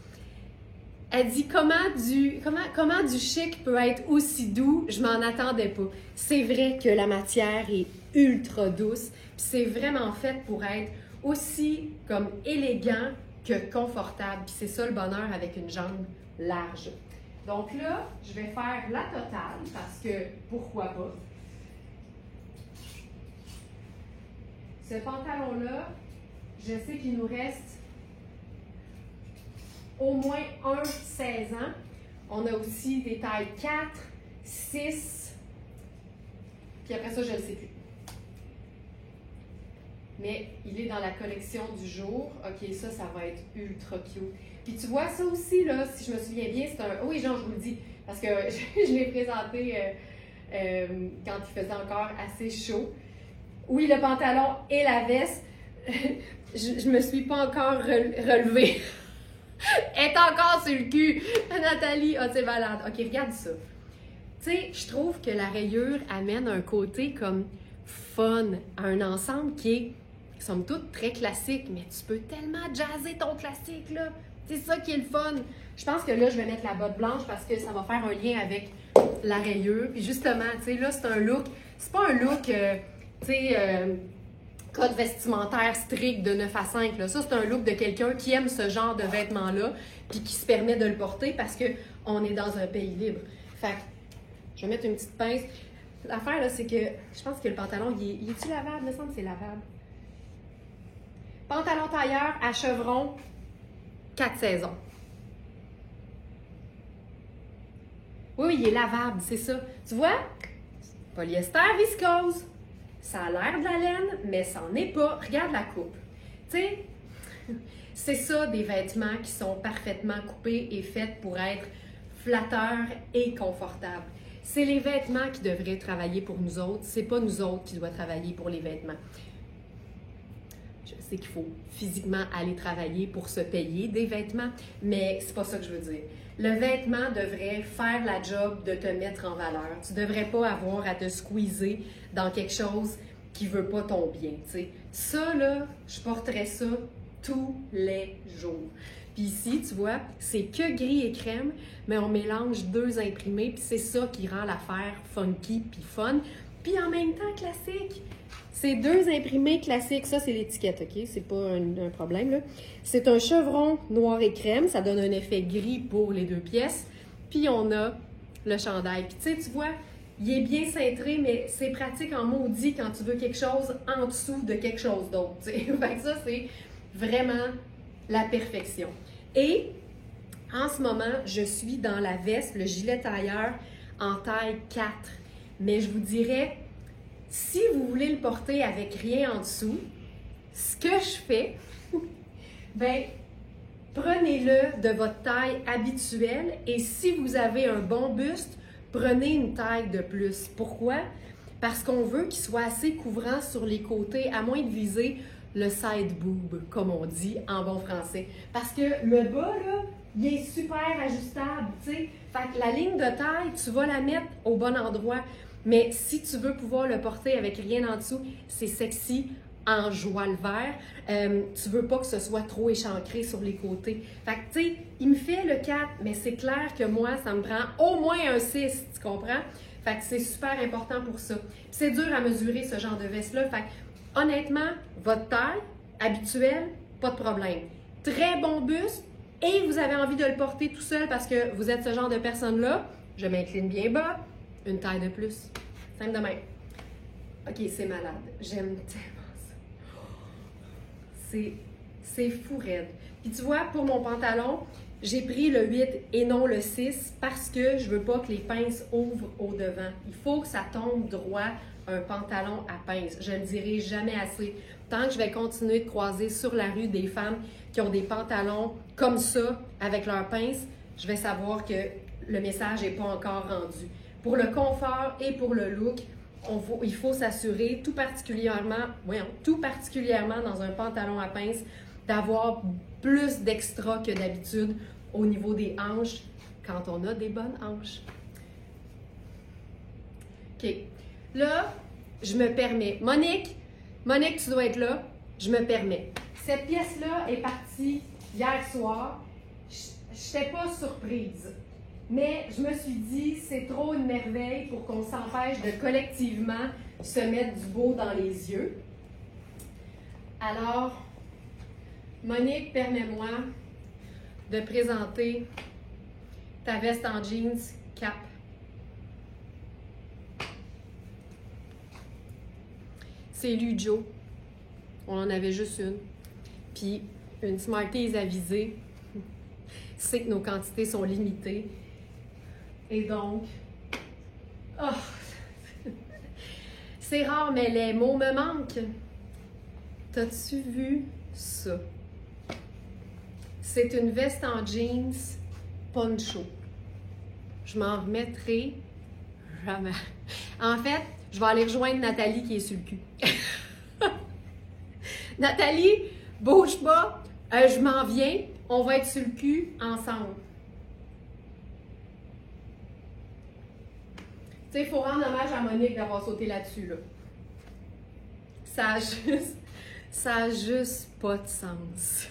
Elle dit comment du chic peut être aussi doux, je m'en attendais pas. C'est vrai que la matière est ultra douce, puis c'est vraiment fait pour être aussi comme élégant que confortable. Puis c'est ça le bonheur avec une jambe large. Donc là, je vais faire la totale parce que pourquoi pas. Ce pantalon-là, je sais qu'il nous reste au moins un 16 ans. On a aussi des tailles 4, 6, puis après ça, je ne le sais plus. Mais il est dans la collection du jour. OK, ça va être ultra cute. Puis tu vois, ça aussi, là, si je me souviens bien, c'est un... Oui, Jean, je vous le dis, parce que je l'ai présenté quand il faisait encore assez chaud. Oui, le pantalon et la veste, je me suis pas encore relevée. Elle est encore sur le cul. Nathalie, ah, c'est malade. OK, regarde ça. Tu sais, je trouve que la rayure amène un côté comme fun à un ensemble qui est, somme toute, très classique, mais tu peux tellement jazzer ton classique, là. C'est ça qui est le fun. Je pense que là, je vais mettre la botte blanche parce que ça va faire un lien avec la rayure. Puis justement, tu sais, là, c'est un look, c'est pas un look, tu sais, code vestimentaire strict de 9 à 5. Là. Ça, c'est un look de quelqu'un qui aime ce genre de vêtements-là puis qui se permet de le porter parce qu'on est dans un pays libre. Fait que, je vais mettre une petite pince. L'affaire, là, c'est que je pense que le pantalon, il est-tu lavable? Il me semble que c'est lavable. Pantalon tailleur à chevron, 4 saisons. Oui, il est lavable, c'est ça. Tu vois? Polyester viscose. Ça a l'air de la laine, mais ça n'en est pas. Regarde la coupe. Tu sais, c'est ça des vêtements qui sont parfaitement coupés et faits pour être flatteurs et confortables. C'est les vêtements qui devraient travailler pour nous autres. C'est pas nous autres qui doivent travailler pour les vêtements. Je sais qu'il faut physiquement aller travailler pour se payer des vêtements, mais c'est pas ça que je veux dire. Le vêtement devrait faire la job de te mettre en valeur. Tu devrais pas avoir à te squeezer dans quelque chose qui veut pas ton bien, tu sais. Ça, là, je porterais ça tous les jours. Puis ici, tu vois, c'est que gris et crème, mais on mélange deux imprimés, puis c'est ça qui rend l'affaire funky puis fun, puis en même temps classique. C'est deux imprimés classiques. Ça, c'est l'étiquette, OK? C'est pas un problème, là. C'est un chevron noir et crème. Ça donne un effet gris pour les deux pièces. Puis, on a le chandail. Puis, tu sais, tu vois, il est bien cintré, mais c'est pratique en maudit quand tu veux quelque chose en dessous de quelque chose d'autre, tu sais. Fait que ça, c'est vraiment la perfection. Et, en ce moment, je suis dans la veste, le gilet tailleur en taille 4. Mais je vous dirais... Si vous voulez le porter avec rien en dessous, ce que je fais, ben, prenez-le de votre taille habituelle et si vous avez un bon buste, prenez une taille de plus. Pourquoi? Parce qu'on veut qu'il soit assez couvrant sur les côtés, à moins de viser le side boob, comme on dit en bon français. Parce que le bas, là, il est super ajustable, tu sais. Fait que la ligne de taille, tu vas la mettre au bon endroit. Mais si tu veux pouvoir le porter avec rien en dessous, c'est sexy en joie le vert. Tu veux pas que ce soit trop échancré sur les côtés. Fait que, tu sais, il me fait le 4, mais c'est clair que moi, ça me prend au moins un 6, tu comprends? Fait que c'est super important pour ça. C'est dur à mesurer ce genre de veste-là. Fait que, honnêtement, votre taille habituelle, pas de problème. Très bon buste et vous avez envie de le porter tout seul parce que vous êtes ce genre de personne-là. Je m'incline bien bas. Une taille de plus. Simple de même. OK, c'est malade. J'aime tellement ça. C'est fou raide. Puis tu vois, pour mon pantalon, j'ai pris le 8 et non le 6 parce que je veux pas que les pinces ouvrent au devant. Il faut que ça tombe droit, un pantalon à pinces. Je ne le dirai jamais assez. Tant que je vais continuer de croiser sur la rue des femmes qui ont des pantalons comme ça, avec leurs pinces, je vais savoir que le message n'est pas encore rendu. Pour le confort et pour le look, il faut s'assurer, tout particulièrement dans un pantalon à pinces, d'avoir plus d'extra que d'habitude au niveau des hanches quand on a des bonnes hanches. OK. Là, je me permets. Monique, tu dois être là. Je me permets. Cette pièce-là est partie hier soir. Je n'étais pas surprise. Mais je me suis dit, c'est trop une merveille pour qu'on s'empêche de collectivement se mettre du beau dans les yeux. Alors, Monique, permets-moi de présenter ta veste en jeans Cap. C'est Lujo. On en avait juste une. Puis, une Smarties avisée sait que nos quantités sont limitées. Et donc, c'est rare, mais les mots me manquent. T'as-tu vu ça? C'est une veste en jeans poncho. Je m'en remettrai jamais. En fait, je vais aller rejoindre Nathalie qui est sur le cul. Nathalie, bouge pas, je m'en viens, on va être sur le cul ensemble. Tu sais, il faut rendre hommage à Monique d'avoir sauté là-dessus, là. Ça a juste pas de sens.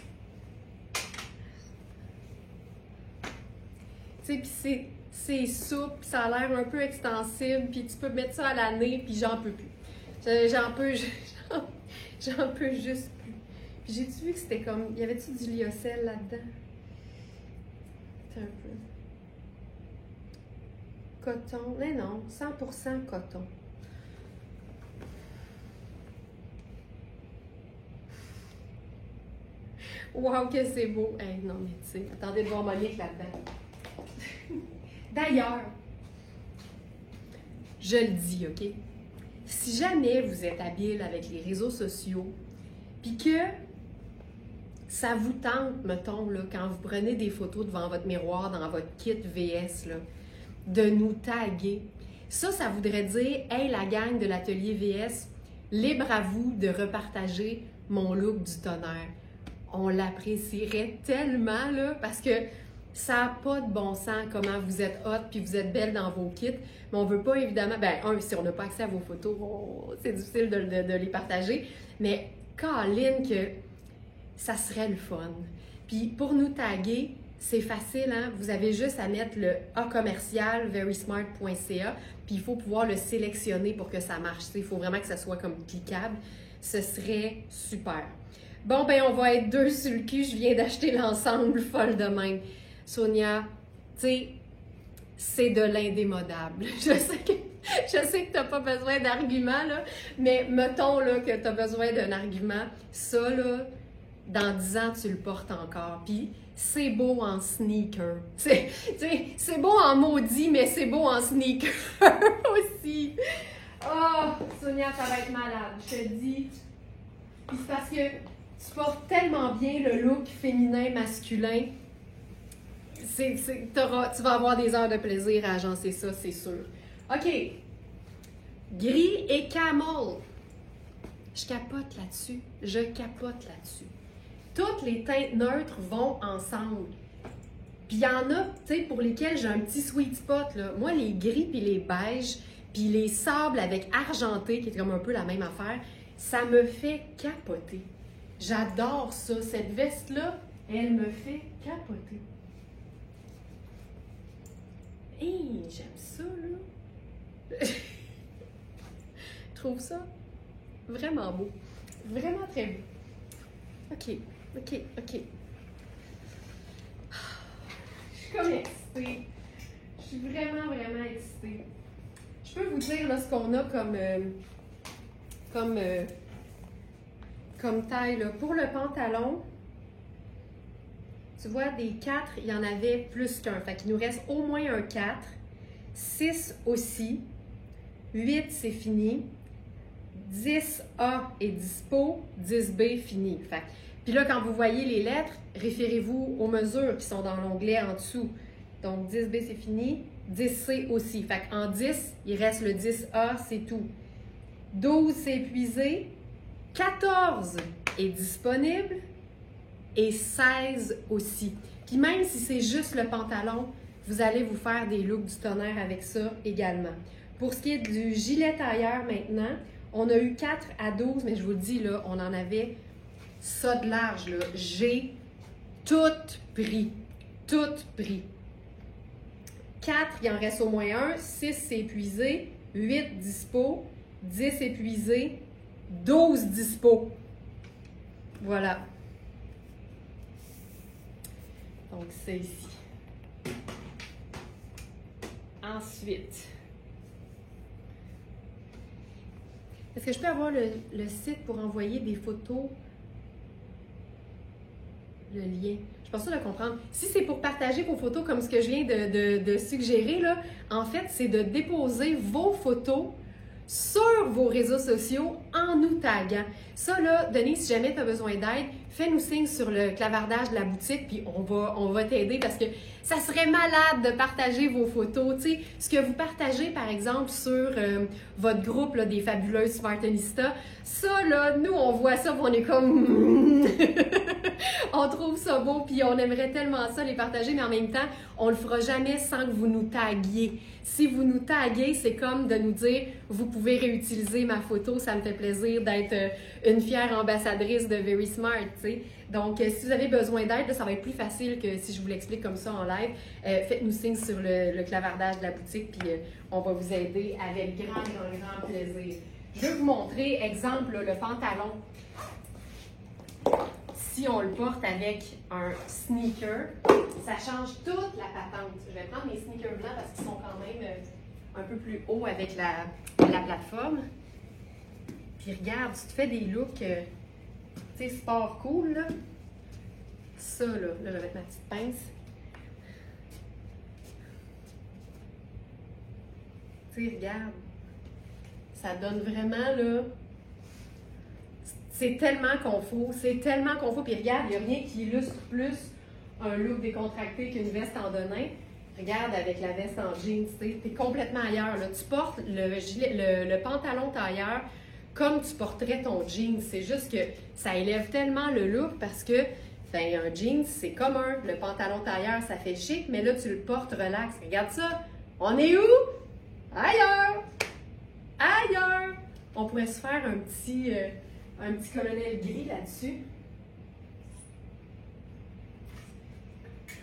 Tu sais, puis c'est souple, ça a l'air un peu extensible, puis tu peux mettre ça à l'année, puis j'en peux plus. J'en peux juste plus. Puis j'ai-tu vu que c'était comme... Y avait-tu du lyocell là-dedans? C'était un peu... Coton. Mais non, 100% coton. Wow, que c'est beau! Hey, non, mais tu sais, attendez de voir Monique là-dedans. D'ailleurs, je le dis, OK? Si jamais vous êtes habile avec les réseaux sociaux, puis que ça vous tente, mettons, là, quand vous prenez des photos devant votre miroir, dans votre kit VS, là, de nous taguer. Ça voudrait dire, hey, la gang de l'atelier VS, libre à vous de repartager mon look du tonnerre. On l'apprécierait tellement, là, parce que ça n'a pas de bon sens comment vous êtes hot puis vous êtes belle dans vos kits, mais on veut pas évidemment, si on n'a pas accès à vos photos, c'est difficile de les partager, mais Caroline, que ça serait le fun. Puis pour nous taguer, c'est facile, hein? Vous avez juste à mettre le A commercial verysmart.ca, puis il faut pouvoir le sélectionner pour que ça marche. Il faut vraiment que ça soit comme cliquable. Ce serait super. Bon, on va être deux sur le cul. Je viens d'acheter l'ensemble folle de même. Sonia, tu sais, c'est de l'indémodable. Je sais que tu n'as pas besoin d'arguments, là, mais mettons là, que tu as besoin d'un argument. Ça, là, dans 10 ans, tu le portes encore. Puis, c'est beau en sneaker. C'est beau en maudit, mais c'est beau en sneaker aussi. Oh, Sonia, ça va être malade. Je te dis. Puis c'est parce que tu portes tellement bien le look féminin-masculin. Tu vas avoir des heures de plaisir à agencer ça, c'est sûr. OK. Gris et camel. Je capote là-dessus. Toutes les teintes neutres vont ensemble. Puis il y en a, tu sais, pour lesquelles j'ai un petit sweet spot, là. Moi, les gris puis les beiges, puis les sables avec argenté, qui est comme un peu la même affaire, ça me fait capoter. J'adore ça. Cette veste-là, elle me fait capoter. Hey, j'aime ça, là. Je trouve ça vraiment beau. Vraiment très beau. OK. Je suis comme excitée. Je suis vraiment, vraiment excitée. Je peux vous dire là, ce qu'on a comme comme taille. Là. Pour le pantalon, tu vois, des 4, il y en avait plus qu'un. Fait qu'il nous reste au moins un 4. 6 aussi. 8, c'est fini. 10A est dispo. 10B, fini. Fait. Puis là, quand vous voyez les lettres, référez-vous aux mesures qui sont dans l'onglet en dessous. Donc, 10B, c'est fini. 10C aussi. Fait qu'en 10, il reste le 10A, c'est tout. 12, c'est épuisé. 14 est disponible. Et 16 aussi. Puis même si c'est juste le pantalon, vous allez vous faire des looks du tonnerre avec ça également. Pour ce qui est du gilet tailleur maintenant, on a eu 4 à 12, mais je vous le dis, là, on en avait ça de large. Là. J'ai tout pris. Tout pris. 4, il en reste au moins un. 6, c'est épuisé. 8, dispo. 10, épuisé. 12, dispo. Voilà. Donc, c'est ici. Ensuite, est-ce que je peux avoir le site pour envoyer des photos? Le lien. Je suis pas sûre de comprendre. Si c'est pour partager vos photos comme ce que je viens de suggérer, là, en fait, c'est de déposer vos photos sur vos réseaux sociaux en nous taguant. Ça, là, Denis, si jamais tu as besoin d'aide, fais-nous signe sur le clavardage de la boutique, puis on va t'aider parce que ça serait malade de partager vos photos. Tu sais, ce que vous partagez, par exemple, sur votre groupe là, des fabuleuses Smartenistas, ça, là, nous, on voit ça, puis on est comme... on trouve ça beau, puis on aimerait tellement ça les partager, mais en même temps, on le fera jamais sans que vous nous taguiez. Si vous nous taguez, c'est comme de nous dire « Vous pouvez réutiliser ma photo, ça me fait plaisir d'être une fière ambassadrice de Very Smart. » Donc, si vous avez besoin d'aide, ça va être plus facile que si je vous l'explique comme ça en live. Faites-nous signe sur le clavardage de la boutique, puis on va vous aider avec grand plaisir. Je vais vous montrer, exemple, là, le pantalon. Si on le porte avec un sneaker, ça change toute la patente. Je vais prendre mes sneakers blancs parce qu'ils sont quand même un peu plus hauts avec la plateforme. Puis regarde, tu te fais des looks, tu sais, sport cool, là. Ça, là, je vais mettre ma petite pince. Tu sais, regarde. Ça donne vraiment, là... C'est tellement confort, Puis regarde, il n'y a rien qui illustre plus un look décontracté qu'une veste en denim. Regarde avec la veste en jeans, tu es complètement ailleurs. Là. Tu portes le pantalon tailleur comme tu porterais ton jeans. C'est juste que ça élève tellement le look parce que ben, un jeans, c'est commun. Le pantalon tailleur, ça fait chic, mais là, tu le portes relax. Regarde ça. On est où? Ailleurs! Ailleurs! On pourrait se faire un petit colonel gris là-dessus.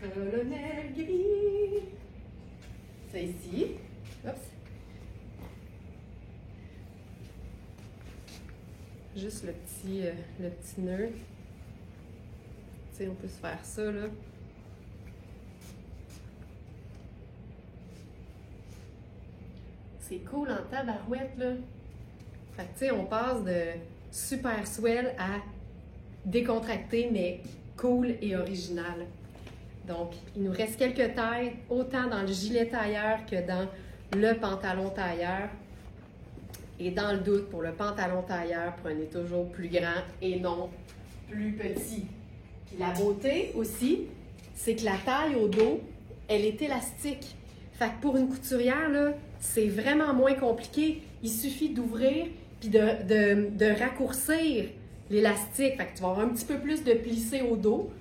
Colonel gris. C'est ici. Oups. Juste le petit nœud. Tu sais, on peut se faire ça, là. C'est cool en tabarouette, là. Fait que, tu sais, on passe de super swell à décontracté, mais cool et original. Donc, il nous reste quelques tailles, autant dans le gilet tailleur que dans le pantalon tailleur. Et dans le doute, pour le pantalon tailleur, prenez toujours plus grand et non plus petit. Puis la beauté aussi, c'est que la taille au dos, elle est élastique. Fait que pour une couturière, là, c'est vraiment moins compliqué. Il suffit d'ouvrir puis de raccourcir l'élastique. Fait que tu vas avoir un petit peu plus de plissé au dos.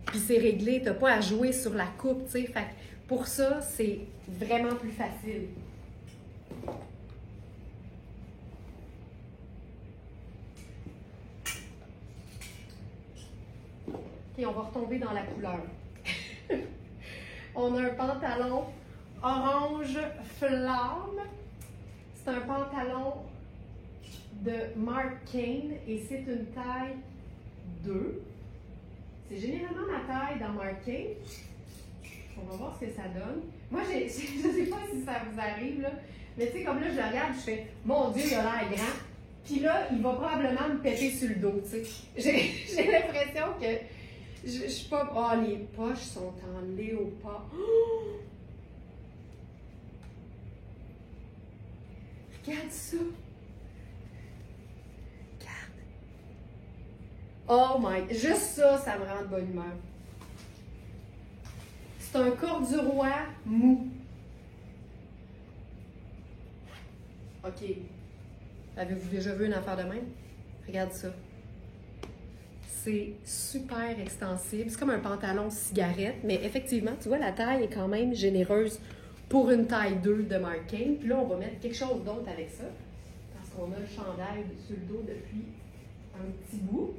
Puis c'est réglé, tu n'as pas à jouer sur la coupe, tu sais. Fait que pour ça, c'est vraiment plus facile. OK, on va retomber dans la couleur. On a un pantalon orange flamme. C'est un pantalon de Mark Kane et c'est une taille 2. C'est généralement ma taille dans Mark Kane. On va voir ce que ça donne. Moi, je ne sais pas si ça vous arrive, là, mais tu sais, comme là, je le regarde, je fais « Mon Dieu, il a l'air grand! » Puis là, il va probablement me péter sur le dos, tu sais. J'ai l'impression que je suis pas... Oh, les poches sont en léopard. Oh! Regarde ça. Regarde. Oh my... Juste ça, ça me rend de bonne humeur. C'est un corduroy mou. OK. Avez-vous déjà vu une affaire de même? Regarde ça. C'est super extensible. C'est comme un pantalon cigarette, mais effectivement, tu vois, la taille est quand même généreuse pour une taille 2 de Marc Cain. Puis là, on va mettre quelque chose d'autre avec ça, parce qu'on a le chandail sur le dos depuis un petit bout.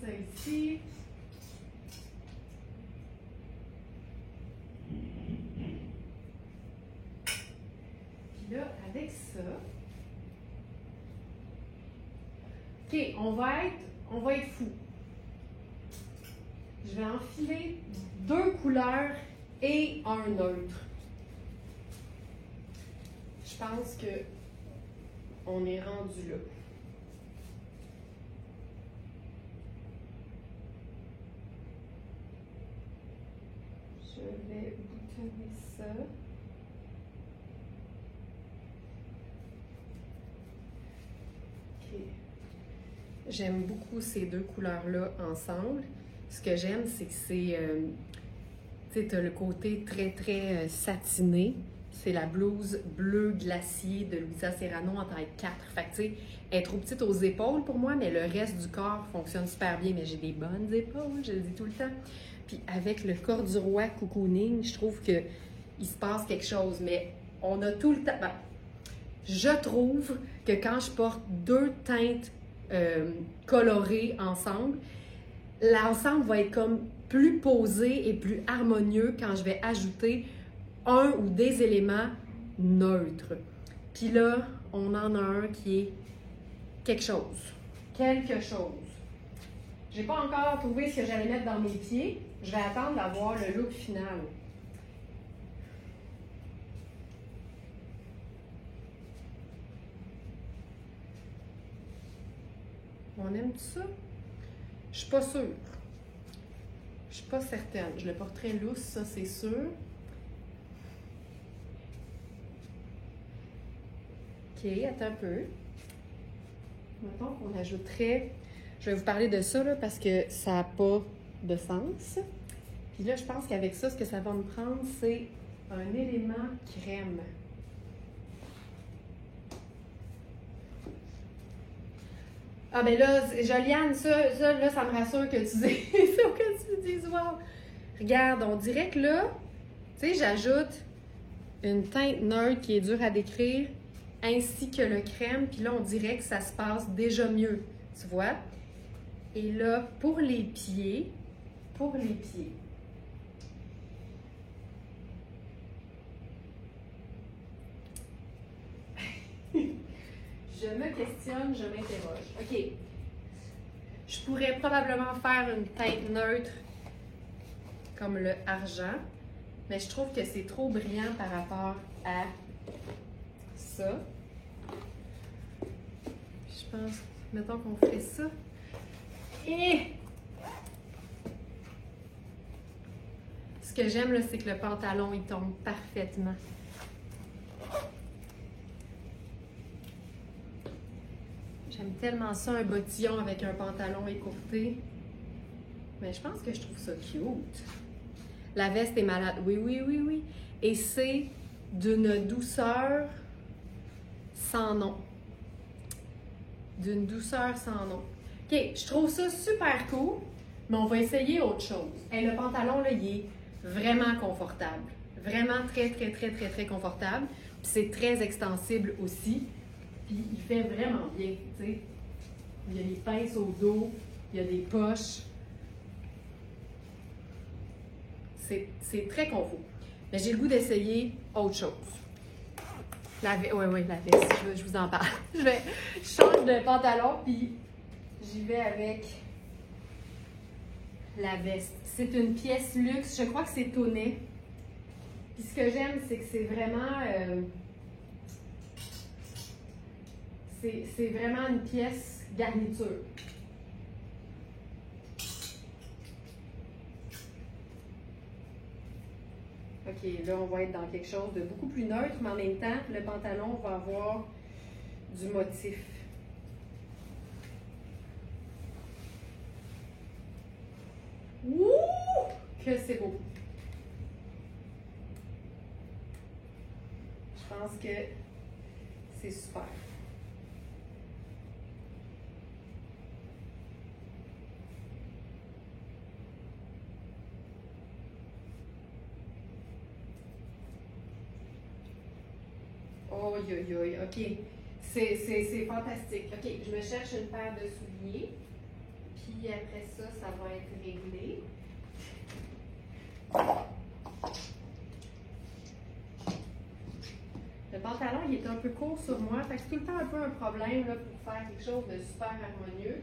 Ça ici. Puis là, avec ça, OK, on va être fou. Je vais enfiler 2 couleurs et un neutre. Je pense que on est rendu là. Je vais boutonner ça. OK. J'aime beaucoup ces 2 couleurs-là ensemble. Ce que j'aime, c'est que c'est... tu sais, tu as le côté très, très satiné. C'est la blouse bleu glacier de Louisa Serrano en taille 4. Fait que, tu sais, elle est trop petite aux épaules pour moi, mais le reste du corps fonctionne super bien. Mais j'ai des bonnes épaules, je le dis tout le temps. Puis avec le corduroy cocooning, je trouve qu'il se passe quelque chose. Mais on a tout le temps... Ben, je trouve que quand je porte 2 teintes colorées ensemble, l'ensemble va être comme plus posé et plus harmonieux quand je vais ajouter un ou des éléments neutres. Puis là, on en a un qui est quelque chose. Quelque chose. J'ai pas encore trouvé ce que j'allais mettre dans mes pieds. Je vais attendre d'avoir le look final. On aime ça? Je suis pas sûre. Je suis pas certaine. Je le porterai lousse, ça c'est sûr. OK, attends un peu. Mettons qu'on ajouterait... Je vais vous parler de ça là, parce que ça n'a pas de sens. Puis là, je pense qu'avec ça, ce que ça va me prendre, c'est un élément crème. Ah ben là, Joliane, ça là, ça me rassure que tu dises ça, que tu dises wow. Regarde, on dirait que là, tu sais, j'ajoute une teinte neutre qui est dure à décrire, ainsi que le crème, puis là, on dirait que ça se passe déjà mieux, tu vois? Et là, pour les pieds, je me questionne, je m'interroge. OK. Je pourrais probablement faire une teinte neutre comme le argent, mais je trouve que c'est trop brillant par rapport à ça. Je pense, mettons qu'on fait ça. Et ce que j'aime, là, c'est que le pantalon, il tombe parfaitement. J'aime tellement ça, un bottillon avec un pantalon écourté. Mais je pense que je trouve ça cute. La veste est malade. Oui, oui, oui, oui. Et c'est d'une douceur sans nom. D'une douceur sans nom. OK, je trouve ça super cool, mais on va essayer autre chose. Et le pantalon, là, il est vraiment confortable. Vraiment très, très, très, très, très confortable. Puis c'est très extensible aussi. Puis il fait vraiment bien, tu sais. Il y a des pinces au dos, il y a des poches. C'est très confort. Mais j'ai le goût d'essayer autre chose. Oui, la veste, je vous en parle. Je change de pantalon, puis j'y vais avec la veste. C'est une pièce luxe, je crois que c'est Tonnet. Puis ce que j'aime, c'est que c'est vraiment... c'est vraiment une pièce garniture. OK, là, on va être dans quelque chose de beaucoup plus neutre, mais en même temps, le pantalon va avoir du motif. Ouh! Que c'est beau! Je pense que c'est super. Oh, OK. C'est fantastique. OK, je me cherche une paire de souliers. Puis après ça, ça va être réglé. Le pantalon, il est un peu court sur moi. Fait que c'est tout le temps un peu un problème là, pour faire quelque chose de super harmonieux.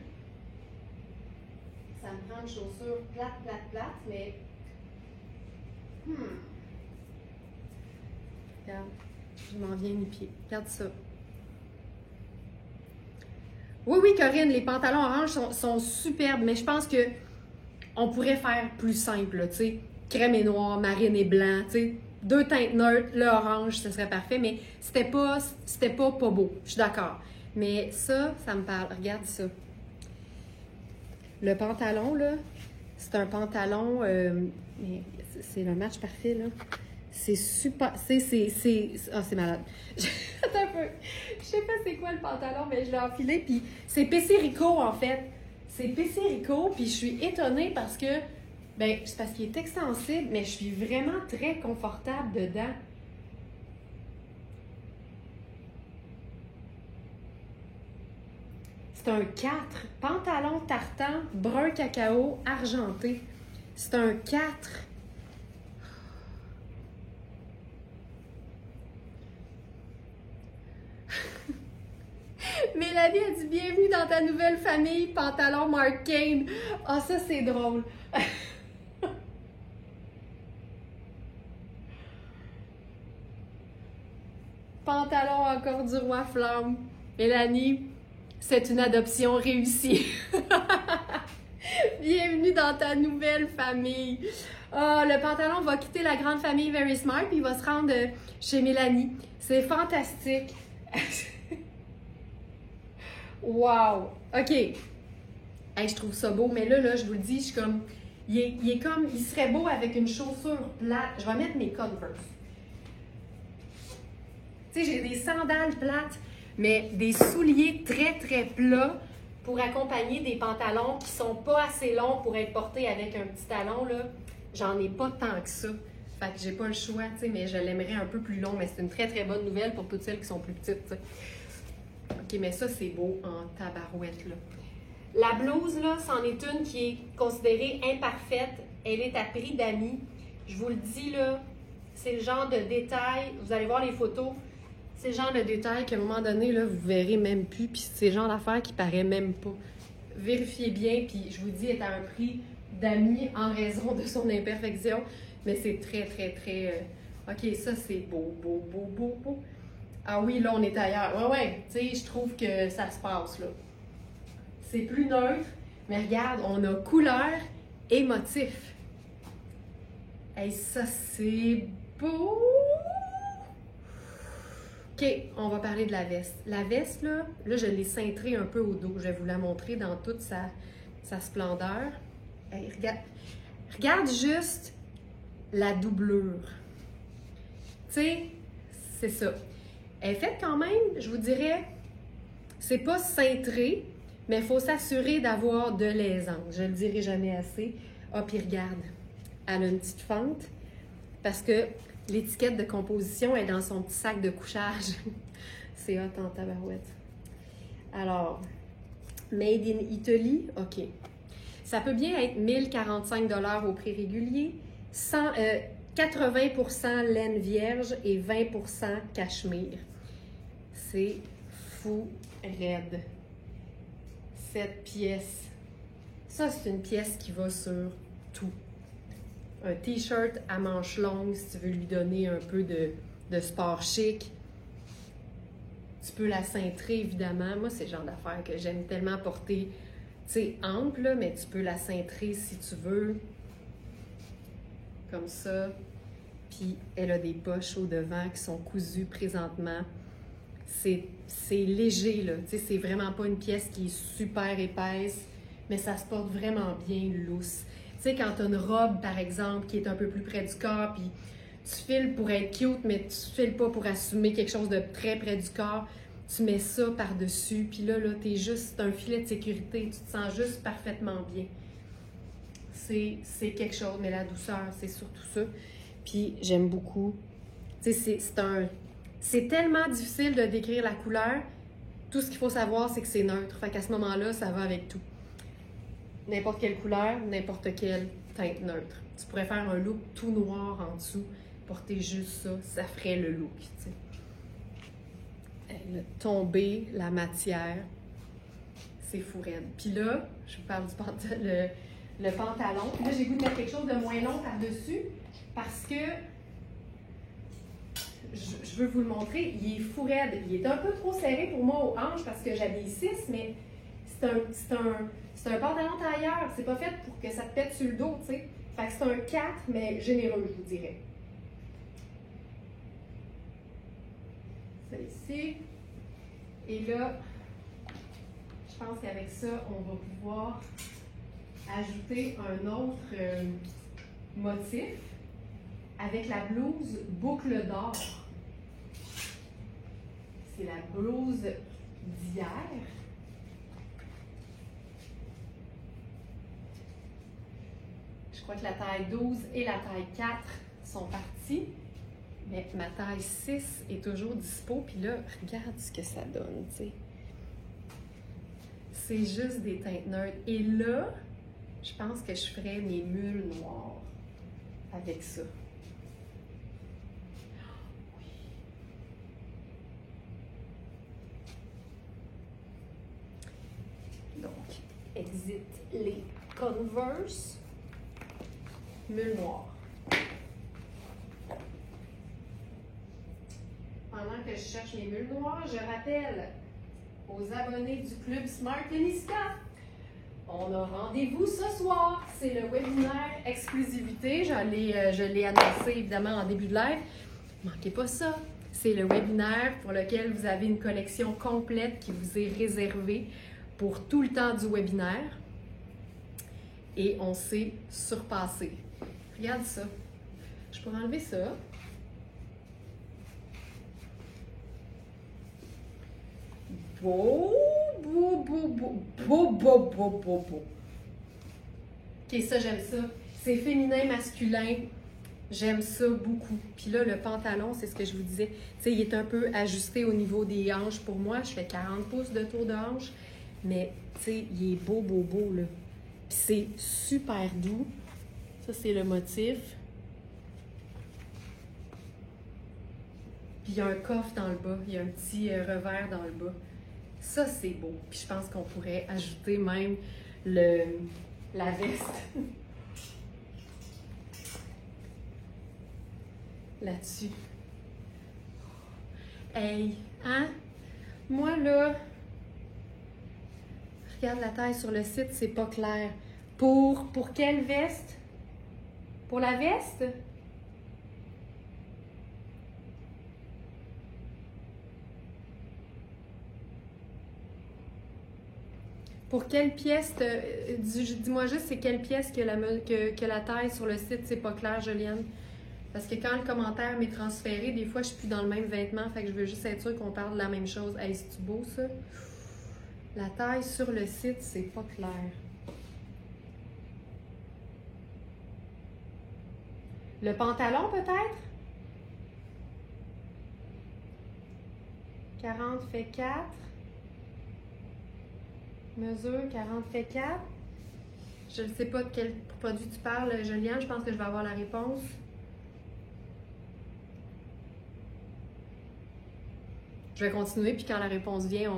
Ça me prend une chaussure plate, mais... Regarde, je m'en viens nu-pied. Regarde ça. Oui, Corinne, les pantalons orange sont superbes, mais je pense que on pourrait faire plus simple, tu sais. Crème et noir, marine et blanc, tu sais. 2 teintes neutres, le orange, ce serait parfait, mais c'était pas beau, je suis d'accord. Mais ça me parle. Regarde ça. Le pantalon, là, c'est un pantalon, mais c'est le match parfait, là. C'est super, c'est malade. Attends un peu. Je sais pas c'est quoi le pantalon, mais je l'ai enfilé, puis c'est PC Rico, en fait. C'est PC Rico, puis je suis étonnée parce que, ben, c'est parce qu'il est extensible, mais je suis vraiment très confortable dedans. C'est un 4. Pantalon tartan, brun cacao, argenté. C'est un 4. Mélanie a dit bienvenue dans ta nouvelle famille, pantalon Mark Kane. Ah, ça c'est drôle. Pantalon encore du roi flamme. Mélanie, c'est une adoption réussie. Bienvenue dans ta nouvelle famille. Ah, le pantalon va quitter la grande famille Very Smart puis il va se rendre chez Mélanie. C'est fantastique. Wow! OK. Hey, je trouve ça beau, mais là, je vous le dis, je suis comme... Il serait beau avec une chaussure plate. Je vais mettre mes Converse. Tu sais, j'ai des sandales plates, mais des souliers très, très plats pour accompagner des pantalons qui sont pas assez longs pour être portés avec un petit talon, là. J'en ai pas tant que ça. Fait que j'ai pas le choix, tu sais, mais je l'aimerais un peu plus long, mais c'est une très, très bonne nouvelle pour toutes celles qui sont plus petites, tu sais. OK, mais ça, c'est beau en tabarouette, là. La blouse, là, c'en est une qui est considérée imparfaite. Elle est à prix d'amis. Je vous le dis, là, c'est le genre de détail. Vous allez voir les photos. C'est le genre de détail qu'à un moment donné, là, vous verrez même plus. Puis c'est le genre d'affaire qui paraît même pas. Vérifiez bien, puis je vous dis, elle est à un prix d'amis en raison de son imperfection. Mais c'est très, très, très... OK, ça, c'est beau, beau, beau, beau, beau. Ah oui, là, on est ailleurs. Ouais, tu sais, je trouve que ça se passe, là. C'est plus neutre, mais regarde, on a couleur et motif. Hey, ça, c'est beau! OK, on va parler de la veste. La veste, là, je l'ai cintrée un peu au dos. Je vais vous la montrer dans toute sa splendeur. Hey, regarde juste la doublure. Tu sais, c'est ça. Elle est faite quand même, je vous dirais, c'est pas cintré, mais il faut s'assurer d'avoir de l'aisance. Je le dirai jamais assez. Ah, puis regarde, elle a une petite fente parce que l'étiquette de composition est dans son petit sac de couchage. C'est hot en tabarouette. Alors, Made in Italy, OK. Ça peut bien être 1045 $ au prix régulier, 80% laine vierge et 20% cachemire. C'est fou raide. Cette pièce, ça c'est une pièce qui va sur tout. un t-shirt à manches longues si tu veux lui donner un peu de sport chic. Tu peux la cintrer, évidemment. Moi, c'est le genre d'affaires que j'aime tellement porter, tu sais, ample, là, mais tu peux la cintrer si tu veux. Comme ça. Puis, elle a des poches au devant qui sont cousues présentement. C'est léger, là. Tu sais, c'est vraiment pas une pièce qui est super épaisse, mais ça se porte vraiment bien loose. Tu sais, quand tu as une robe, par exemple, qui est un peu plus près du corps, puis tu files pour être cute, mais tu files pas pour assumer quelque chose de très près du corps, tu mets ça par-dessus, puis là, t'es juste un filet de sécurité, tu te sens juste parfaitement bien. C'est quelque chose, mais la douceur, c'est surtout ça. Puis j'aime beaucoup. Tu sais, c'est tellement difficile de décrire la couleur. Tout ce qu'il faut savoir, c'est que c'est neutre. Fait qu'à ce moment-là, ça va avec tout. N'importe quelle couleur, n'importe quelle teinte neutre. Tu pourrais faire un look tout noir en dessous, porter juste ça, ça ferait le look, tu sais. Le tombé, la matière, c'est fou raide. Puis là, je vous parle du le pantalon. Puis là, j'ai goût de mettre quelque chose de moins long par-dessus parce que je veux vous le montrer, il est fou raide. Il est un peu trop serré pour moi aux hanches parce que j'habille 6, mais c'est un pantalon tailleur. C'est pas fait pour que ça te pète sur le dos, tu sais. Fait que c'est un 4, mais généreux, je vous dirais. Celle-ci. Et là, je pense qu'avec ça, on va pouvoir ajouter un autre motif avec la blouse boucle d'or. C'est la blouse d'hier. Je crois que la taille 12 et la taille 4 sont parties. Mais ma taille 6 est toujours dispo. Puis là, regarde ce que ça donne, tu sais. C'est juste des teintes neutres. Et là, je pense que je ferais mes mules noires avec ça. Donc, exit les Converse, mules noires. Pendant que je cherche mes mules noires, je rappelle aux abonnés du club Smart Niska, on a rendez-vous ce soir. C'est le webinaire exclusivité. Je l'ai annoncé évidemment en début de live. Manquez pas ça. C'est le webinaire pour lequel vous avez une collection complète qui vous est réservée pour tout le temps du webinaire. Et on s'est surpassé. Regarde ça. Je pourrais enlever ça. Beau. Ok, ça, j'aime ça. C'est féminin, masculin. J'aime ça beaucoup. Puis là, le pantalon, c'est ce que je vous disais. Tu sais, il est un peu ajusté au niveau des hanches pour moi. Je fais 40 pouces de tour de hanche. Mais, tu sais, il est beau, là. Puis c'est super doux. Ça, c'est le motif. Puis il y a un coffre dans le bas. Il y a un petit revers dans le bas. Ça, c'est beau. Puis je pense qu'on pourrait ajouter même la veste là-dessus. Hey, hein? Moi, là, regarde la taille sur le site, c'est pas clair. Pour quelle veste? Pour la veste? Pour quelle pièce, dis-moi juste c'est quelle pièce que la taille sur le site, c'est pas clair, Julienne. Parce que quand le commentaire m'est transféré, des fois je suis plus dans le même vêtement, fait que je veux juste être sûre qu'on parle de la même chose. Hey, c'est-tu beau ça? La taille sur le site, c'est pas clair. Le pantalon peut-être? 40 fait 4. Mesure 40 fait 4. Je ne sais pas de quel produit tu parles, Juliane. Je pense que je vais avoir la réponse. Je vais continuer, puis quand la réponse vient,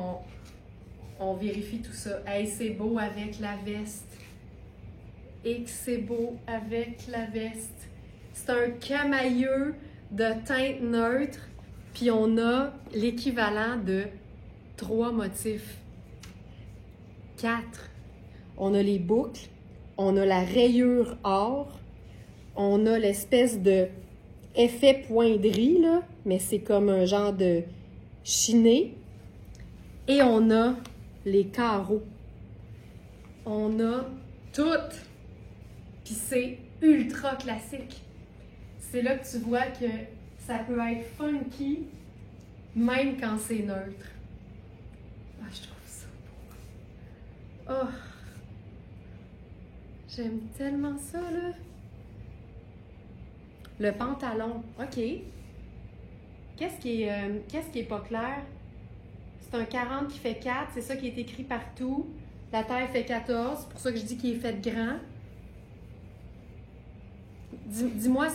on vérifie tout ça. Hey, c'est beau avec la veste. Et que c'est beau avec la veste. C'est un camailleux de teinte neutre. Puis on a l'équivalent de 3 motifs. 4. On a les boucles. On a la rayure or. On a l'espèce de effet poindrie, là, mais c'est comme un genre de chiné. Et on a les carreaux. On a tout. Puis c'est ultra classique. C'est là que tu vois que ça peut être funky, même quand c'est neutre. Ah, je trouve ça beau. Oh! J'aime tellement ça, là. Le pantalon, OK. Qu'est-ce qui est pas clair? C'est un 40 qui fait 4, c'est ça qui est écrit partout. La taille fait 14, c'est pour ça que je dis qu'il est fait grand. Dis-moi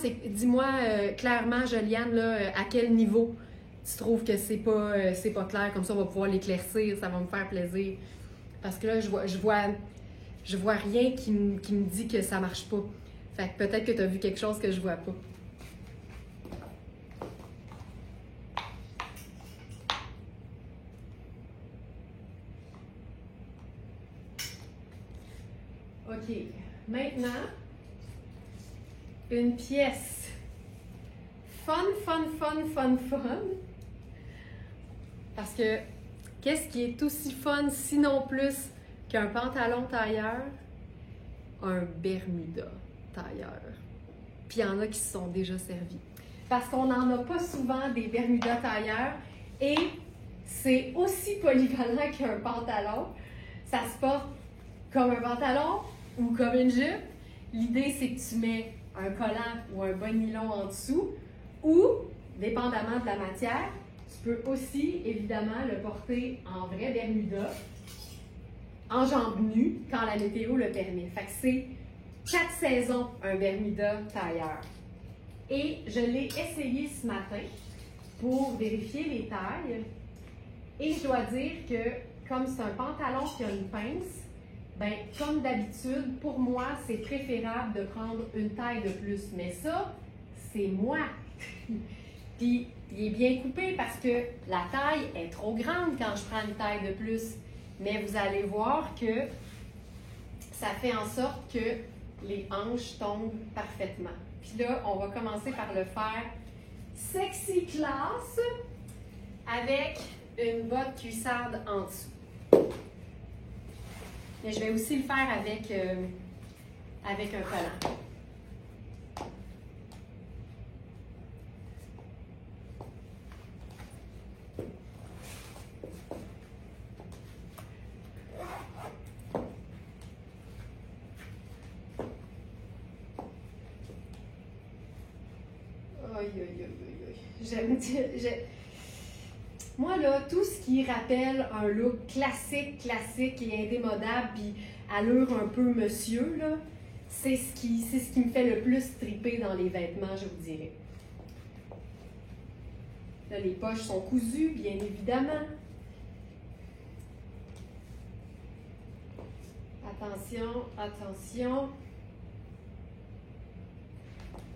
clairement, Joliane, là, à quel niveau tu trouves que c'est pas clair, comme ça on va pouvoir l'éclaircir, ça va me faire plaisir. Parce que là, je vois rien qui me dit que ça marche pas. Fait que peut-être que tu as vu quelque chose que je vois pas. OK. Maintenant, une pièce fun. Parce que qu'est-ce qui est aussi fun, sinon plus, qu'un pantalon tailleur? Un Bermuda tailleur. Puis il y en a qui se sont déjà servis. Parce qu'on n'en a pas souvent des Bermuda tailleurs et c'est aussi polyvalent qu'un pantalon. Ça se porte comme un pantalon ou comme une jupe. L'idée, c'est que tu mets un collant ou un bas de nylon en dessous ou, dépendamment de la matière, tu peux aussi, évidemment, le porter en vrai Bermuda, en jambes nues, quand la météo le permet. Fait que c'est 4 saisons un Bermuda tailleur. Et je l'ai essayé ce matin pour vérifier les tailles. Et je dois dire que, comme c'est un pantalon qui a une pince, ben, comme d'habitude, pour moi, c'est préférable de prendre une taille de plus. Mais ça, c'est moi. Puis, il est bien coupé parce que la taille est trop grande quand je prends une taille de plus. Mais vous allez voir que ça fait en sorte que les hanches tombent parfaitement. Puis là, on va commencer par le faire sexy class avec une botte cuissarde en dessous. Mais je vais aussi le faire avec un collant. Moi, là, tout ce qui rappelle un look classique et indémodable, puis allure un peu monsieur, là, c'est ce qui me fait le plus triper dans les vêtements, je vous dirais. Là, les poches sont cousues, bien évidemment. Attention.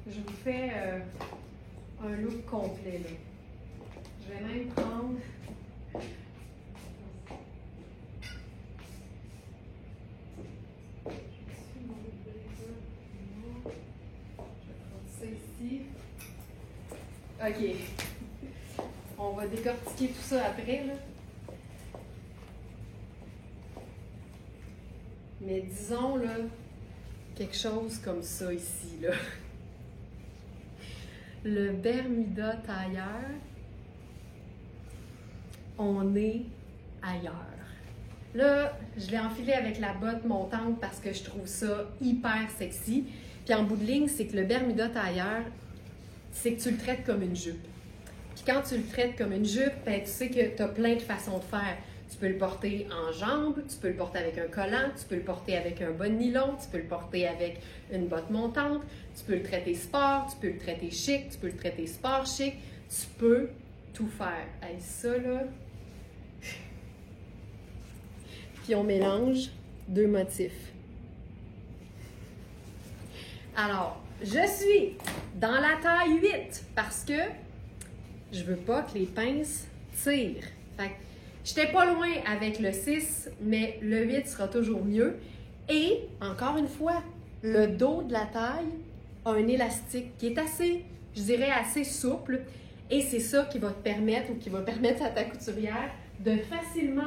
Je vous fais un look complet, là. Je vais même prendre... Je vais prendre ça ici. OK. On va décortiquer tout ça après, là. Mais disons, là, quelque chose comme ça ici, là. Le Bermuda tailleur, on est ailleurs. Là, je l'ai enfilé avec la botte montante parce que je trouve ça hyper sexy. Puis en bout de ligne, c'est que le Bermuda tailleur, c'est que tu le traites comme une jupe. Puis quand tu le traites comme une jupe, ben, tu sais que tu as plein de façons de faire. Tu peux le porter en jambes, tu peux le porter avec un collant, tu peux le porter avec un bas de nylon, tu peux le porter avec une botte montante, tu peux le traiter sport, tu peux le traiter chic, tu peux le traiter sport chic, tu peux tout faire. Hey, ça là... Puis on mélange deux motifs. Alors, je suis dans la taille 8 parce que je veux pas que les pinces tirent. Fait que j'étais pas loin avec le 6, mais le 8 sera toujours mieux. Et, encore une fois, le dos de la taille a un élastique qui est assez, je dirais, assez souple. Et c'est ça qui va te permettre, ou qui va permettre à ta couturière de facilement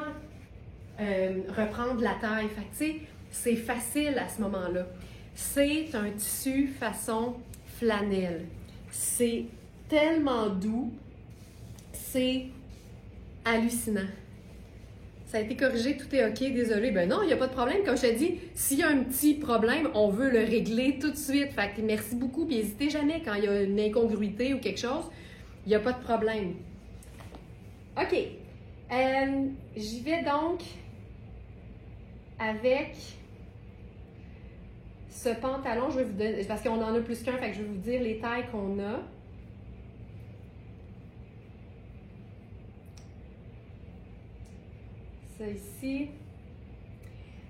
reprendre la taille. Fait que, tu sais, c'est facile à ce moment-là. C'est un tissu façon flanelle. C'est tellement doux, c'est hallucinant. Ça a été corrigé, tout est OK, désolé. Ben non, il n'y a pas de problème. Comme je te dis, s'il y a un petit problème, on veut le régler tout de suite. Fait que merci beaucoup, puis n'hésitez jamais quand il y a une incongruité ou quelque chose. Il n'y a pas de problème. OK. J'y vais donc avec ce pantalon. Je vais vous donner, parce qu'on en a plus qu'un, fait que je vais vous dire les tailles qu'on a. Ça ici.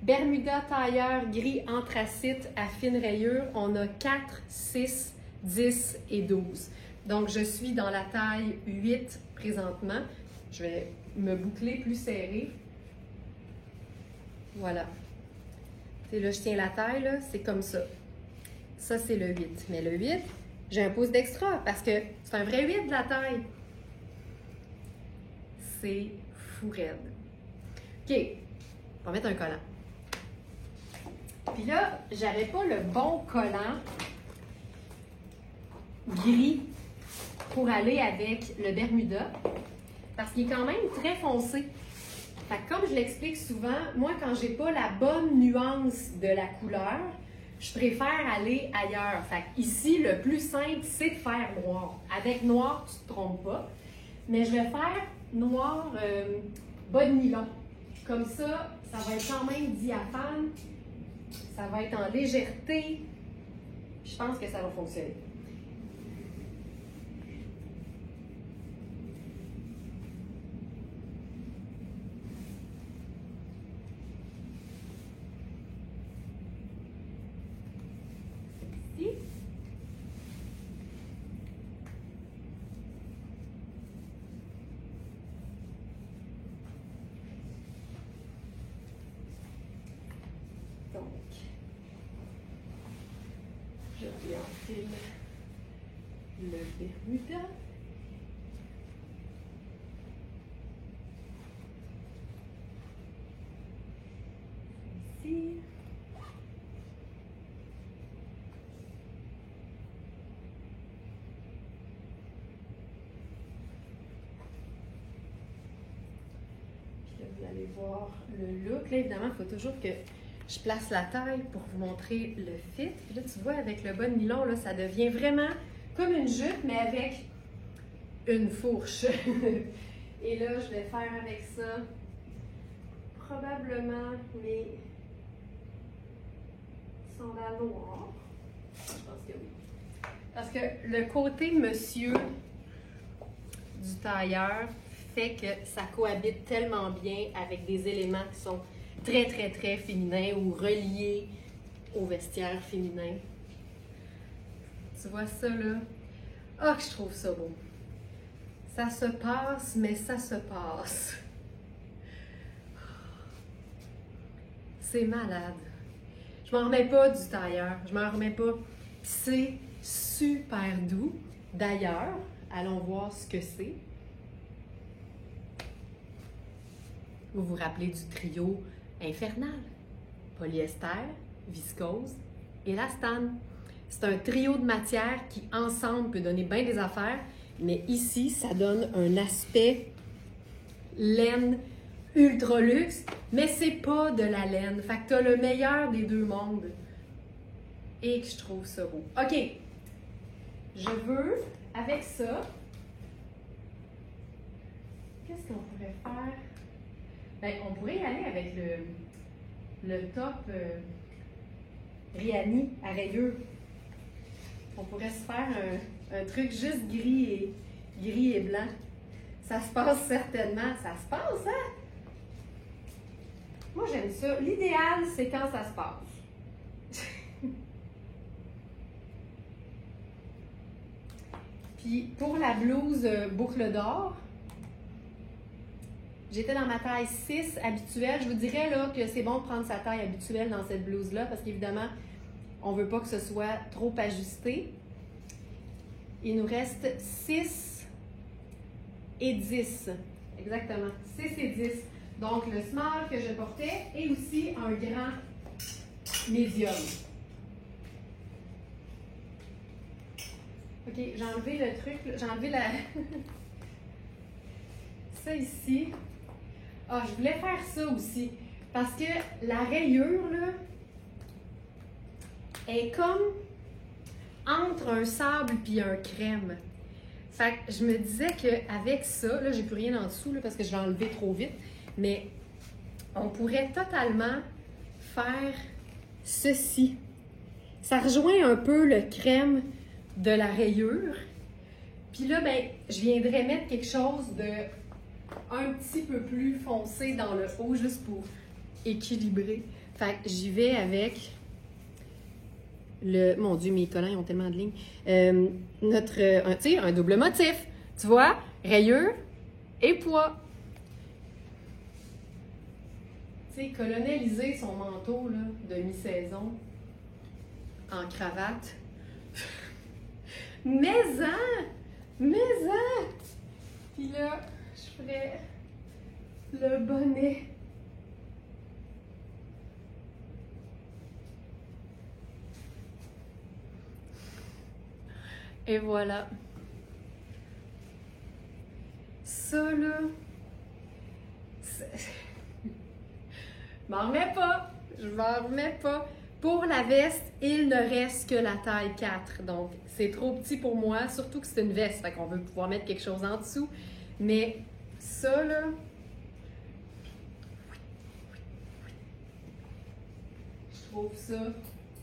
Bermuda tailleur gris anthracite à fine rayure. On a 4, 6, 10 et 12. Donc, je suis dans la taille 8 présentement. Je vais me boucler plus serré. Voilà. Tu sais, là, je tiens la taille, là, c'est comme ça. Ça, c'est le 8. Mais le 8, j'ai un pouce d'extra parce que c'est un vrai 8 de la taille. C'est fou raide. OK. On va mettre un collant. Puis là, j'avais pas le bon collant gris pour aller avec le Bermuda, parce qu'il est quand même très foncé. Fait que comme je l'explique souvent, moi, quand j'ai pas la bonne nuance de la couleur, je préfère aller ailleurs. Fait que ici, le plus simple, c'est de faire noir. Avec noir, tu te trompes pas. Mais je vais faire noir bas de nylon. Comme ça, ça va être quand même diaphane. Ça va être en légèreté. Je pense que ça va fonctionner. Je vais enfiler le Bermuda. Ici. Puis là, vous allez voir le look. Là, évidemment, il faut toujours que je place la taille pour vous montrer le fit. Puis là, tu vois, avec le bas de nylon, là, ça devient vraiment comme une jupe, mais avec une fourche. Et là, je vais faire avec ça probablement mes sandales noires. Je pense que oui. Parce que le côté monsieur du tailleur fait que ça cohabite tellement bien avec des éléments qui sont très, très, très féminin ou relié au vestiaire féminin. Tu vois ça, là? Ah, que je trouve ça beau! Ça se passe, mais ça se passe. C'est malade. Je m'en remets pas du tailleur. Je m'en remets pas. C'est super doux. D'ailleurs, allons voir ce que c'est. Vous vous rappelez du trio infernal? Polyester, viscose, élastane. C'est un trio de matières qui, ensemble, peut donner bien des affaires, mais ici, ça donne un aspect laine ultra luxe, mais c'est pas de la laine. Fait que t'as le meilleur des deux mondes. Et que je trouve ça beau. OK. Je veux, avec ça, qu'est-ce qu'on pourrait faire? Ben, on pourrait y aller avec le top Rihanni à rayures. On pourrait se faire un truc juste gris et blanc. Ça se passe certainement. Ça se passe, hein? Moi, j'aime ça. L'idéal, c'est quand ça se passe. Puis pour la blouse boucle d'or, j'étais dans ma taille 6 habituelle. Je vous dirais là, que c'est bon de prendre sa taille habituelle dans cette blouse-là parce qu'évidemment, on ne veut pas que ce soit trop ajusté. Il nous reste 6 et 10. Exactement, 6 et 10. Donc le small que je portais et aussi un grand médium. OK, j'ai enlevé le truc, j'ai enlevé la... ça ici. Ah, je voulais faire ça aussi. Parce que la rayure, là, est comme entre un sable puis un crème. Fait que je me disais qu'avec ça, là, j'ai plus rien en dessous là, parce que je l'ai enlevé trop vite, mais on pourrait totalement faire ceci. Ça rejoint un peu le crème de la rayure. Puis là, ben, je viendrais mettre quelque chose de un petit peu plus foncé dans le haut, juste pour équilibrer. Fait que j'y vais avec le... Mon Dieu, mes collants, ils ont tellement de lignes. Tu sais, un double motif. Tu vois? Rayure et poids. Tu sais, colonialiser son manteau là, de mi-saison en cravate. Mais-en! Mais-en! Puis là, je ferais le bonnet. Et voilà. Ça, là, je m'en remets pas. Je m'en remets pas. Pour la veste, il ne reste que la taille 4. Donc, c'est trop petit pour moi, surtout que c'est une veste. Fait qu'on veut pouvoir mettre quelque chose en dessous. Mais ça, là... Je trouve ça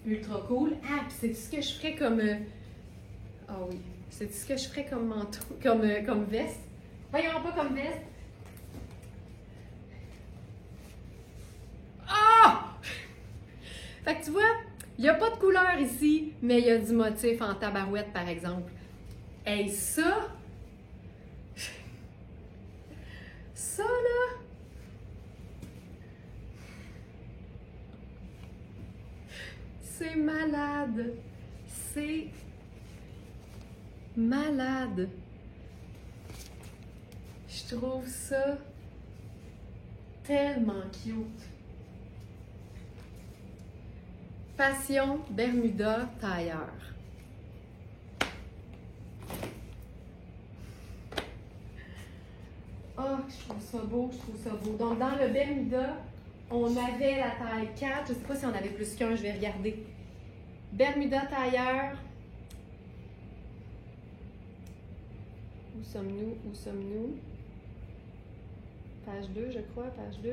ultra cool. Ah, puis c'est ce que je ferais comme... Ah oui. C'est ce que je ferais comme manteau, comme veste. Voyons pas comme veste. Ah! Fait que tu vois, il n'y a pas de couleur ici, mais il y a du motif en tabarouette, par exemple. Hey, ça... Ça, là... C'est malade. C'est malade. Je trouve ça tellement cute. Passion Bermuda tailleur. Oh, je trouve ça beau, je trouve ça beau. Donc, dans le Bermuda, on avait la taille 4. Je ne sais pas si on avait plus qu'un, je vais regarder. Bermuda tailleur. Où sommes-nous? Où sommes-nous? Page 2, je crois, page 2.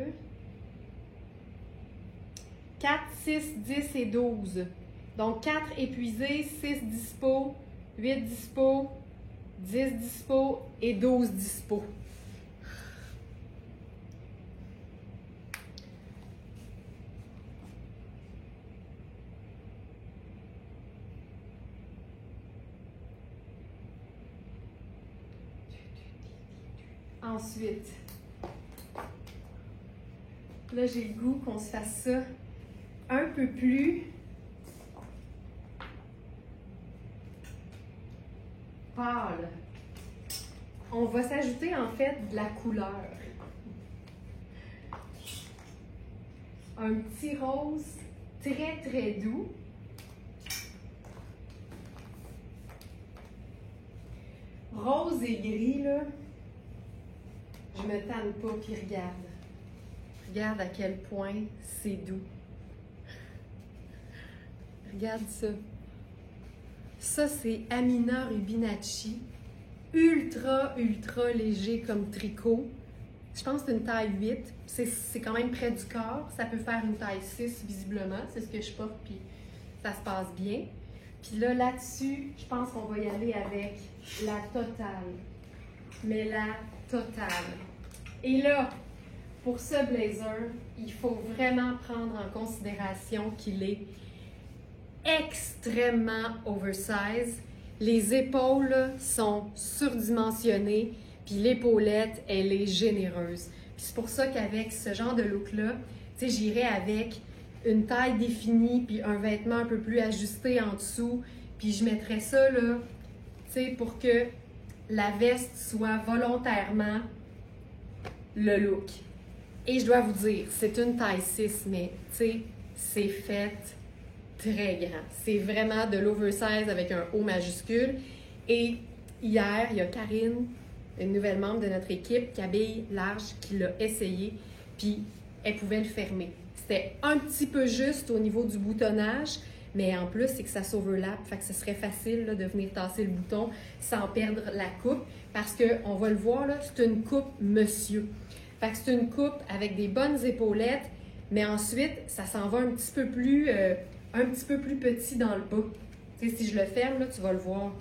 4, 6, 10 et 12. Donc, 4 épuisés, 6 dispo, 8 dispo, 10 dispo et 12 dispo. Ensuite, là, j'ai le goût qu'on se fasse ça un peu plus pâle. On va s'ajouter en fait de la couleur. Un petit rose très très doux. Rose et gris, là, je me tanne pas, puis regarde. Regarde à quel point c'est doux. Regarde ça. Ça, c'est Amina Rubinacci. Ultra, ultra léger comme tricot. Je pense que c'est une taille 8. C'est quand même près du corps. Ça peut faire une taille 6, visiblement. C'est ce que je porte, puis ça se passe bien. Puis là, là-dessus, je pense qu'on va y aller avec la totale. Mais la totale. Et là, pour ce blazer, il faut vraiment prendre en considération qu'il est extrêmement oversize. Les épaules là, sont surdimensionnées, puis l'épaulette, elle est généreuse. Puis c'est pour ça qu'avec ce genre de look-là, tu sais, j'irais avec une taille définie, puis un vêtement un peu plus ajusté en dessous, puis je mettrais ça, là, tu sais, pour que la veste soit volontairement le look. Et je dois vous dire, c'est une taille 6, mais tu sais, c'est fait très grand. C'est vraiment de l'oversize avec un O majuscule. Et hier, il y a Karine, une nouvelle membre de notre équipe, qui habille large, qui l'a essayé, puis elle pouvait le fermer. C'était un petit peu juste au niveau du boutonnage, mais en plus, c'est que ça s'overlappe, fait que ce serait facile là, de venir tasser le bouton sans perdre la coupe, parce qu'on va le voir, là, c'est une coupe monsieur. Fait que c'est une coupe avec des bonnes épaulettes, mais ensuite, ça s'en va un petit peu plus petit dans le bas. Tu sais, si je le ferme, là, tu vas le voir.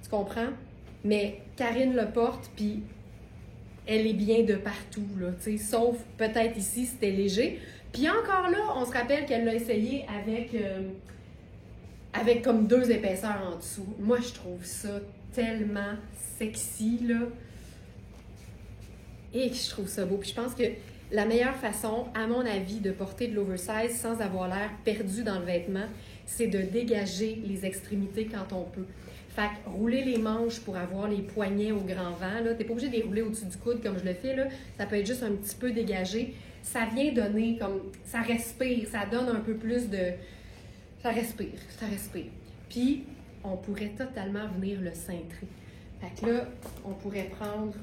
Tu comprends? Mais Karine le porte, puis elle est bien de partout, là, tu sais, sauf peut-être ici, c'était léger. Puis encore là, on se rappelle qu'elle l'a essayé avec comme 2 épaisseurs en dessous. Moi, je trouve ça tellement sexy, là. Et je trouve ça beau. Puis je pense que la meilleure façon, à mon avis, de porter de l'oversize sans avoir l'air perdu dans le vêtement, c'est de dégager les extrémités quand on peut. Fait que rouler les manches pour avoir les poignets au grand vent, là, t'es pas obligé de les rouler au-dessus du coude comme je le fais, là. Ça peut être juste un petit peu dégagé. Ça vient donner comme, ça respire, ça donne un peu plus de, ça respire. Puis, on pourrait totalement venir le cintrer. Fait que là, on pourrait prendre,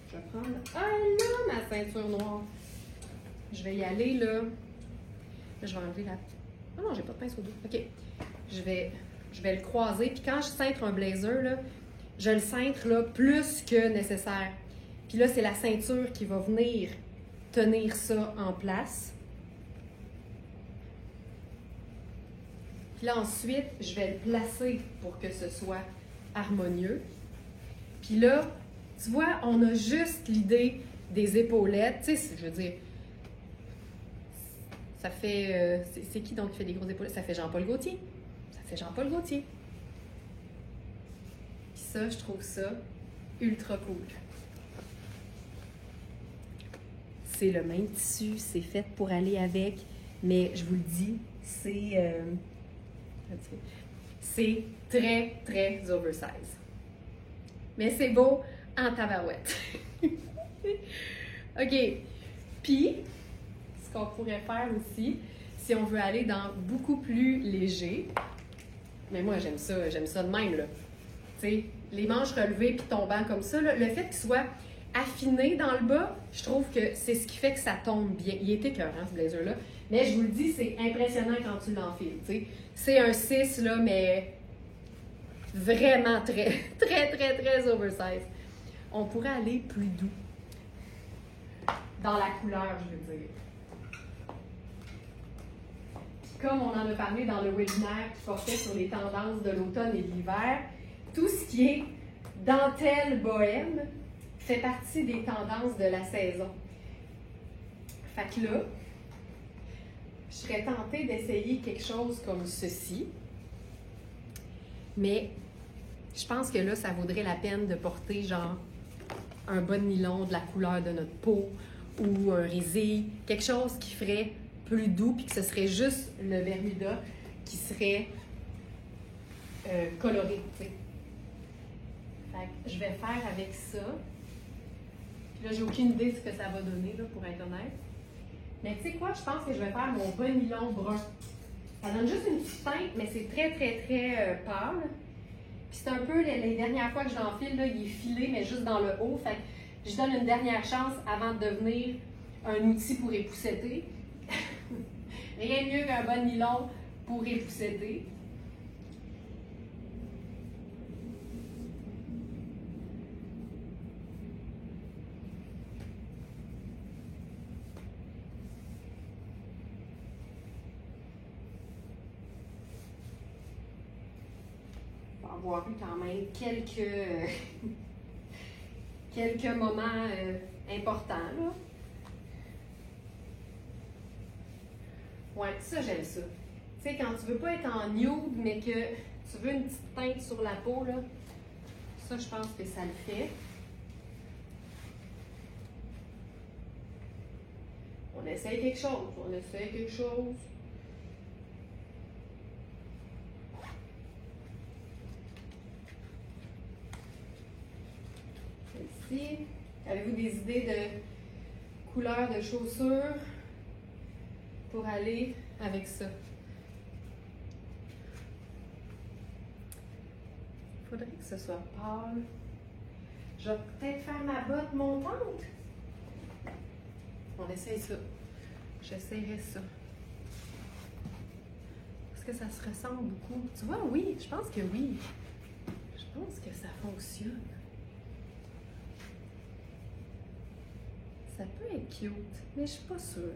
je vais prendre, ah là, ma ceinture noire. Je vais y aller, là. Là, je vais enlever la, ah non, j'ai pas de pince au dos. OK. Je vais le croiser. Puis quand je cintre un blazer, là, je le cintre là, plus que nécessaire. Puis là, c'est la ceinture qui va venir tenir ça en place. Puis là, ensuite, je vais le placer pour que ce soit harmonieux. Puis là, tu vois, on a juste l'idée des épaulettes. Tu sais, je veux dire, ça fait... c'est qui donc qui fait des grosses épaulettes? Ça fait Jean-Paul Gaultier. C'est Jean-Paul Gaultier. Puis ça, je trouve ça ultra cool. C'est le même tissu, c'est fait pour aller avec, mais je vous le dis, c'est très, très oversize. Mais c'est beau en tabarouette. OK. Puis, ce qu'on pourrait faire aussi, si on veut aller dans beaucoup plus léger, mais moi, j'aime ça de même, là. Tu sais, les manches relevées puis tombant comme ça, là, le fait qu'il soit affiné dans le bas, je trouve que c'est ce qui fait que ça tombe bien. Il est écœurant, ce blazer-là. Mais je vous le dis, c'est impressionnant quand tu l'enfiles, tu sais. C'est un 6, là, mais vraiment très, très, très, très oversize. On pourrait aller plus doux. Dans la couleur, je veux dire. Comme on en a parlé dans le webinaire qui portait sur les tendances de l'automne et de l'hiver, tout ce qui est dentelle bohème fait partie des tendances de la saison. Fait que là, je serais tentée d'essayer quelque chose comme ceci, mais je pense que là, ça vaudrait la peine de porter genre un bas de nylon de la couleur de notre peau ou un résille, quelque chose qui ferait plus doux, puis que ce serait juste le Bermuda qui serait coloré, tu sais. Fait que je vais faire avec ça. Puis là, j'ai aucune idée de ce que ça va donner, là, pour être honnête. Mais tu sais quoi, je pense que je vais faire mon bas nylon brun. Ça donne juste une petite teinte, mais c'est très, très, très pâle. Puis c'est un peu, les dernières fois que je l'enfile, là, il est filé, mais juste dans le haut. Fait que je donne une dernière chance avant de devenir un outil pour épousseter. Rien de mieux qu'un bas nylon pour épousseter. On va avoir eu quand même quelques moments importants, là. Ouais, ça, j'aime ça. Tu sais, quand tu veux pas être en nude, mais que tu veux une petite teinte sur la peau, là, ça, je pense que ça le fait. On essaye quelque chose, on essaye quelque chose. Ici, avez-vous des idées de couleurs de chaussures pour aller avec ça? Il faudrait que ce soit pâle. Je vais peut-être faire ma botte montante. On essaye ça. J'essayerai ça. Est-ce que ça se ressemble beaucoup? Tu vois, oui, je pense que oui. Je pense que ça fonctionne. Ça peut être cute, mais je suis pas sûre.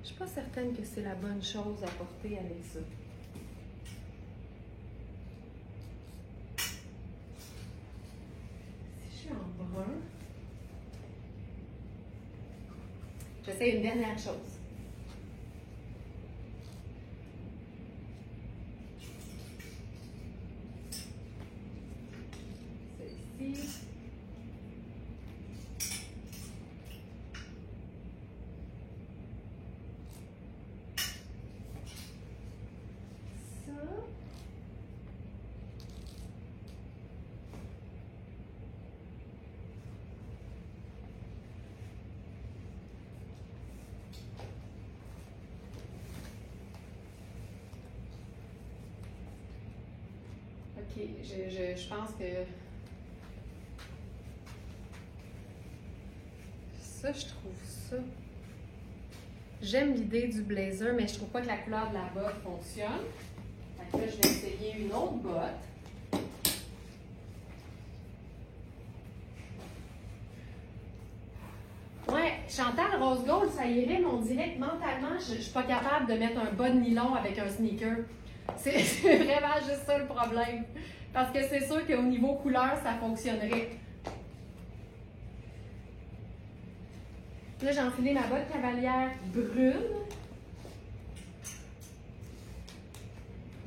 Je suis pas certaine que c'est la bonne chose à porter avec ça. Si je suis en brun, j'essaie une dernière chose. Celle-ci. Ok, je pense que ça, je trouve ça. J'aime l'idée du blazer, mais je trouve pas que la couleur de la botte fonctionne. Fait que là, je vais essayer une autre botte. Ouais, Chantal Rose Gold, ça irait, mais on dirait que mentalement, je suis pas capable de mettre un bas de nylon avec un sneaker. C'est vraiment juste ça le problème. Parce que c'est sûr qu'au niveau couleur, ça fonctionnerait. Là, j'ai enfilé ma botte cavalière brune.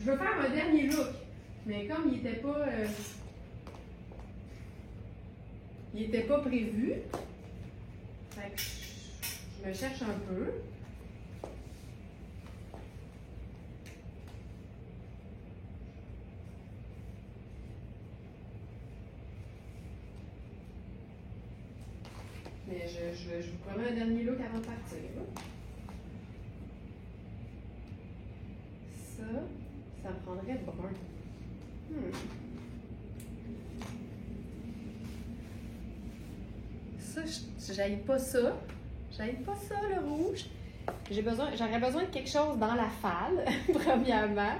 Je veux faire un dernier look. Mais comme il n'était pas prévu, fait que je me cherche un peu. Mais je vous promets un dernier look avant de partir. Ça prendrait brun. Ça, j'aille pas ça. J'aille pas ça, le rouge. J'aurais besoin de quelque chose dans la falle, premièrement.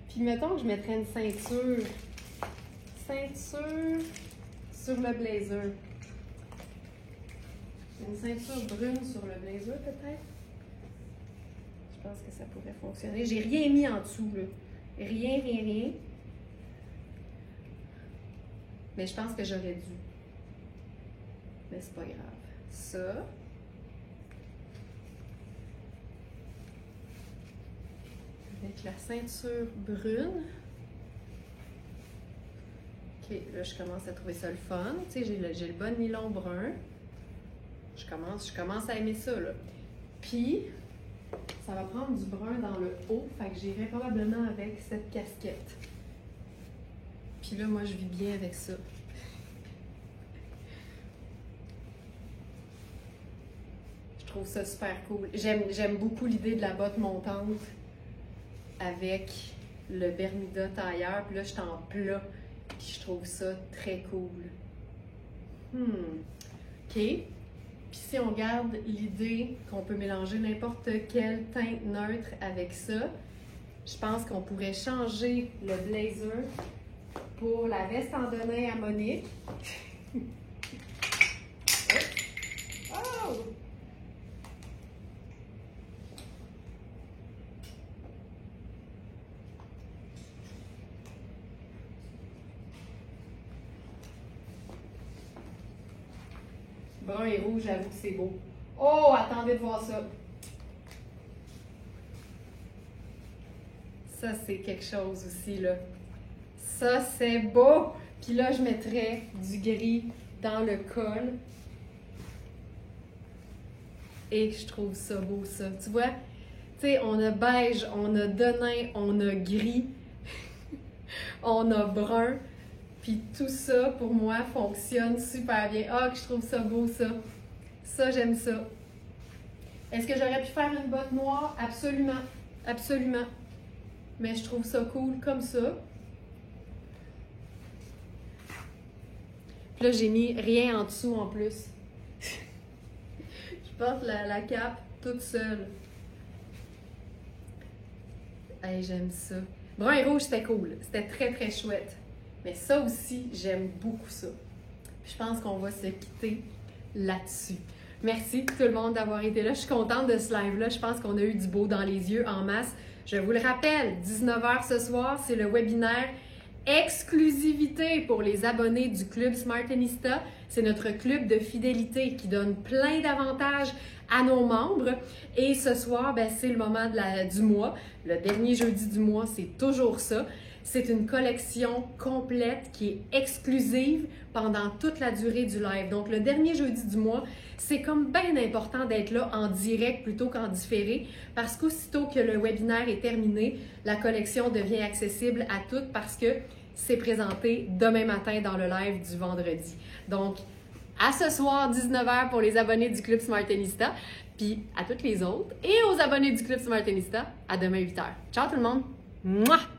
Puis mettons que je mettrais une ceinture. Ceinture sur le blazer. Une ceinture brune sur le blazer, peut-être? Je pense que ça pourrait fonctionner. J'ai rien mis en dessous, là. Rien. Mais je pense que j'aurais dû. Mais c'est pas grave. Ça. Avec la ceinture brune. OK, là, je commence à trouver ça le fun. Tu sais, j'ai le bon nylon brun. Je commence à aimer ça, là. Puis, ça va prendre du brun dans le haut, fait que j'irai probablement avec cette casquette. Puis là, moi, je vis bien avec ça. Je trouve ça super cool. J'aime beaucoup l'idée de la botte montante avec le Bermuda tailleur. Puis là, je suis en plat. Puis je trouve ça très cool. OK. Puis si on garde l'idée qu'on peut mélanger n'importe quelle teinte neutre avec ça, je pense qu'on pourrait changer le blazer pour la veste en denim à Monique. Oh! Brun et rouge, j'avoue que c'est beau. Oh, attendez de voir ça. Ça, c'est quelque chose aussi, là. Ça, c'est beau! Puis là, je mettrais du gris dans le col. Et je trouve ça beau, ça. Tu vois? Tu sais, on a beige, on a denain, on a gris, on a brun. Puis tout ça, pour moi, fonctionne super bien. Ah, que je trouve ça beau, ça. Ça, j'aime ça. Est-ce que j'aurais pu faire une botte noire? Absolument. Absolument. Mais je trouve ça cool comme ça. Puis là, j'ai mis rien en dessous en plus. Je porte la cape toute seule. Hey, j'aime ça. Brun et rouge, c'était cool. C'était très, très chouette. Mais ça aussi, j'aime beaucoup ça. Puis je pense qu'on va se quitter là-dessus. Merci tout le monde d'avoir été là. Je suis contente de ce live-là. Je pense qu'on a eu du beau dans les yeux en masse. Je vous le rappelle, 19h ce soir, c'est le webinaire exclusivité pour les abonnés du Club Smartenista. C'est notre club de fidélité qui donne plein d'avantages à nos membres. Et ce soir, ben, c'est le moment du mois. Le dernier jeudi du mois, c'est toujours ça. C'est une collection complète qui est exclusive pendant toute la durée du live. Donc, le dernier jeudi du mois, c'est comme bien important d'être là en direct plutôt qu'en différé parce qu'aussitôt que le webinaire est terminé, la collection devient accessible à toutes parce que c'est présenté demain matin dans le live du vendredi. Donc, à ce soir, 19h pour les abonnés du Club Smartenista, puis à toutes les autres et aux abonnés du Club Smartenista, à demain 8h. Ciao tout le monde! Mouah!